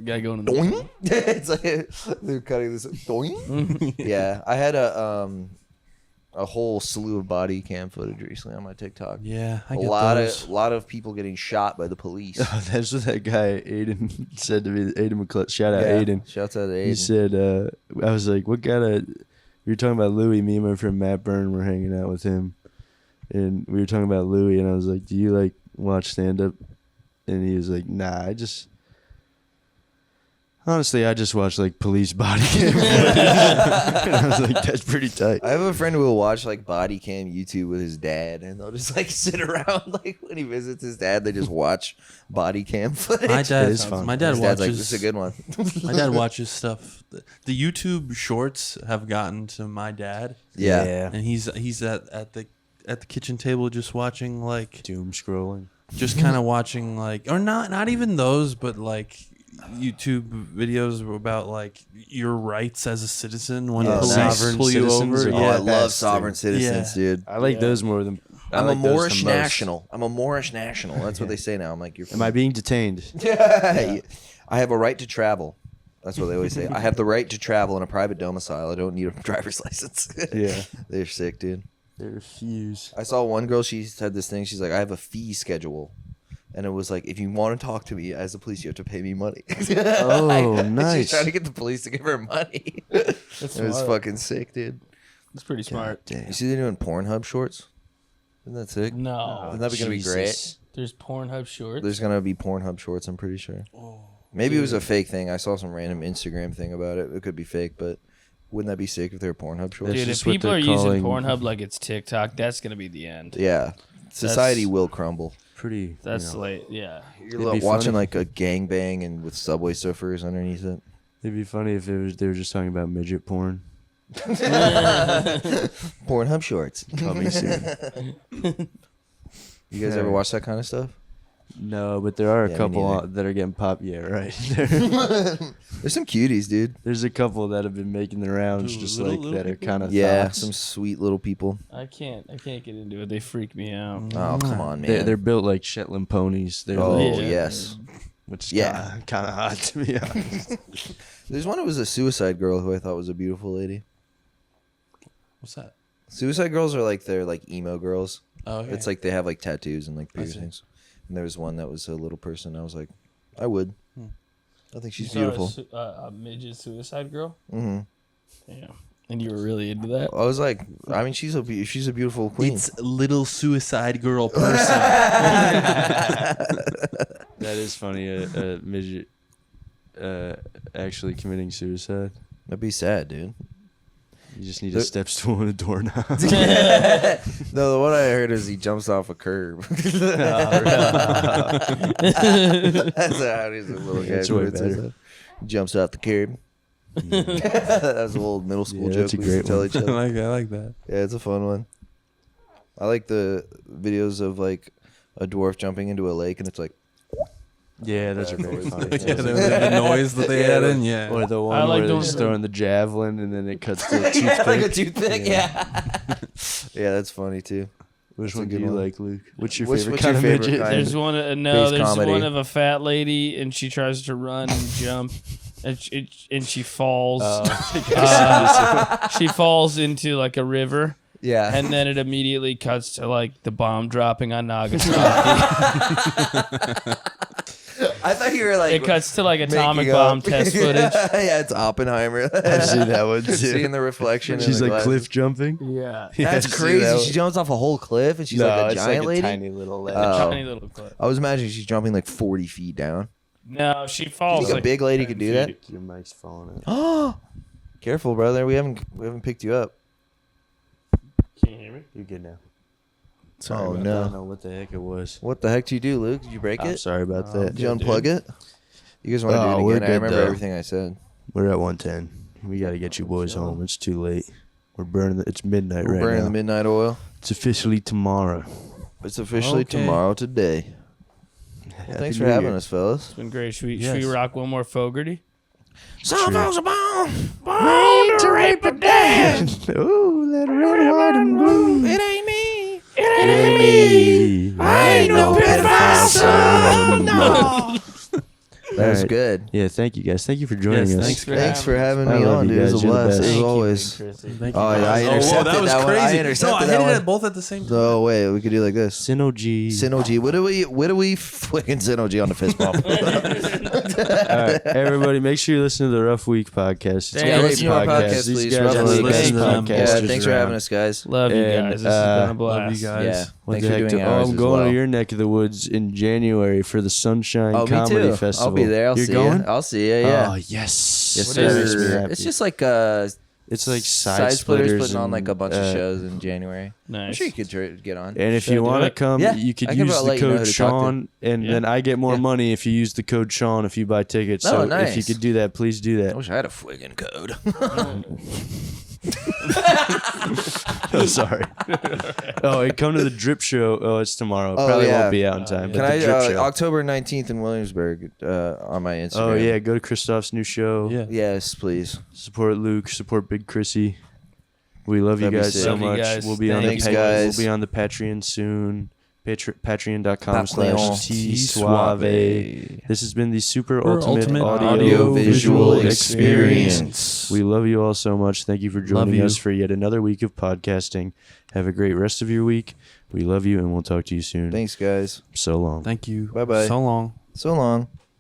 Gotta go into the Doing? It's like they're cutting this. Doing? Yeah, I had a whole slew of body cam footage recently on my TikTok. Yeah, I A get lot those. of people getting shot by the police. That's what that guy Aiden said to me. Aiden McClellan. Shout out Yeah, Aiden. Shouts out to He Aiden. said, I was like, what kind of. We were talking about Louis. Me and my friend Matt Byrne were hanging out with him. And we were talking about Louis. And I was like, do you like watch stand up? And he was like, nah, I just watch like police body cam footage. And I was like, that's pretty tight. I have a friend who will watch like body cam YouTube with his dad, and they'll just like sit around like when he visits his dad, they just watch body cam footage. My dad, is fun. my dad His dad's like, watches. "This is a good one." My dad watches stuff. The YouTube shorts have gotten to my dad, Yeah. and he's at the kitchen table just watching like Doom scrolling. just kind of watching like or not even those, but like YouTube videos about like your rights as a citizen when Oh, police sovereign pull you citizens over. are Oh, Yeah, I love best, sovereign dude. citizens, dude. I like those more than. I I'm like a those Moorish the most. national. I'm a Moorish national. That's what they say now. I'm like, you're. Am I being detained? I have a right to travel. That's what they always say. I have the right to travel in a private domicile. I don't need a driver's license. Yeah. They're sick, dude. They refuse. I saw one girl. She said this thing. She's like, I have a fee schedule. And it was like, if you want to talk to me as a police, you have to pay me money. Oh, She's nice. trying to get the police to give her money. It was smart. fucking sick, dude. It's pretty smart. You see they're doing Pornhub shorts? Isn't that sick? No. Isn't that going to be great? There's Pornhub shorts. There's going to be Pornhub shorts, I'm pretty sure. Maybe it was a fake thing. I saw some random Instagram thing about it. It could be fake, but wouldn't that be sick if they were Pornhub shorts? Dude, if just what people they're are using calling- Pornhub like it's TikTok, that's gonna be the end. Yeah. Society will crumble. Pretty. That's you know, late. Yeah. You're It'd be watching funny. like a gangbang and with Subway Surfers underneath it. It'd be funny if they were just talking about midget porn. Pornhub shorts. Coming soon. You guys ever watch that kind of stuff? No, but there are a Yeah, me couple neither. that are getting pop. Yeah, right. There's some cuties, dude. There's a couple that have been making the rounds, Ooh, just little- like little that are people? kind of Yeah, some sweet little people. I can't get into it. They freak me out. Oh, come on, man. They're built like Shetland ponies. They're Oh, like, Yeah. yes. which is Yeah. kind of hot to be honest. There's one who was a suicide girl who I thought was a beautiful lady. What's that? Suicide girls are like they're like emo girls. Oh, okay. It's like they have like tattoos and like I see. piercings. And there was one that was a little person. I was like, I would. I think she's You saw beautiful. A midget suicide girl. Mm-hmm. Yeah, and you were really into that. I was like, I mean, she's a beautiful queen. It's a little suicide girl person. That is funny. A midget actually committing suicide. That'd be sad, dude. You just need a step stool and a doorknob. No, the one I heard is he jumps off a curb. That's how he's a little guy. That's way better. Jumps off the curb. That was an old middle school Yeah, joke that's a we used to great tell one. each I other. like that. Yeah, it's a fun one. I like the videos of like a dwarf jumping into a lake and it's like Yeah, those are That's very always funny. funny. Yeah, the noise that they had in. Yeah. Or the one I like where doing he's the- throwing the javelin and then it cuts to a toothpick. like a toothpick. Yeah. Yeah, that's funny too. Which That's a one do good you one. like, Luke? What's your What's favorite your kind of favorite midget? kind? There's one. No, Based there's comedy. one of a fat lady, and she tries to run and jump, and she falls. She falls into like a river, Yeah. and then it immediately cuts to like the bomb dropping on Nagasaki. I thought you were like It cuts to like atomic making bomb up. test footage. Yeah, it's Oppenheimer. I've seen that one too. Seeing the reflection. She's in the like glasses. cliff jumping. Yeah, That's I've seen crazy. that She one. jumps off a whole cliff and she's No, like a it's giant like lady. a tiny little ledge. Oh. tiny little clip. I was imagining she's jumping like 40 feet down. No, she You falls. think a like big lady 10 could do that? feet. Your mic's falling out. Oh, careful, brother. We haven't picked you up. Can you hear me? You're good now. Oh, about no. that. I don't know what the heck it was. What the heck did you do, Luke? Did you break I'm it? sorry about Did that. you unplug it? You guys want to Oh, do we're it again? I good, remember though. everything I said. We're at 110. We got to get you boys home. It's too late. We're burning. It's midnight We're right burning now. the midnight oil. It's officially tomorrow. It's officially Okay. tomorrow today. Well, thanks for New having Year. us, fellas. It's been great. Should we Yes. rock one more Fogarty? Some folks are born to rape a dad. Ooh, that red, white, and blue. It ain't me. It ain't me. I ain't no pedophile son. No. That was Alright. good. Yeah, thank you guys. Thank you for joining Yes, us. thanks for Thanks for having I me love on, you dude. It was guys. a You're the blast, best. as Thank you, always. Thank you. Oh, yeah, I guys. intercepted that was that one. I crazy. intercepted no, I that hit one. it at both at the same time. No, wait, we could do like this. Synergy. Synergy. What do we fucking synergy on the fist bump? All right, everybody, make sure you listen to the Rough Week podcast. It's Yeah, a great listen to our podcast, These please. guys Rough are Week. the best Listen to them. Yeah, podcasters thanks for around. having us, guys. Love you And, guys. This has been a blast. Love you guys. Yeah. What Thanks the for heck doing do- ours I'm as going well. to your neck of the woods in January for the Sunshine Oh, me Comedy too. Festival. I'll be there. I'll You're see going? you. I'll see you. Yeah. Oh, yes. Yes, That makes me sir. happy. It's just like It's like Side Splitters putting on and, like a bunch of shows in January. I'm Nice. sure you could get on. And if Should I you do want to it? come, Yeah, you could I can use about the let you know code who to talk to. Sean, and Yeah. then I get more Yeah. money if you use the code Sean if you buy tickets. Oh, So if nice. you could do that, please do I that. wish I had a friggin' code. Oh, sorry. Oh, and come to the Drip Show. Oh, it's tomorrow. Oh, Probably yeah. won't be out in time. Can but I? the Drip Show. October 19th in Williamsburg on my Instagram. Oh yeah, go to Christoph's new show. Yeah. Yes, please. Support Luke. Support Big Chrissy. We love you That'd be guys sick. so Love you much. guys. We'll be on Thanks, the guys. We'll be on the Patreon soon. Patreon. Patreon.com/T-Suave. This has been the Super Ultimate Audio Audio Visual Visual Experience. We love you all so much. Thank you for joining you. us for yet another week of podcasting. Have a great rest of your week. We love you, and we'll talk to you soon. Thanks, guys. So long. Thank you. Bye-bye. So long. So long.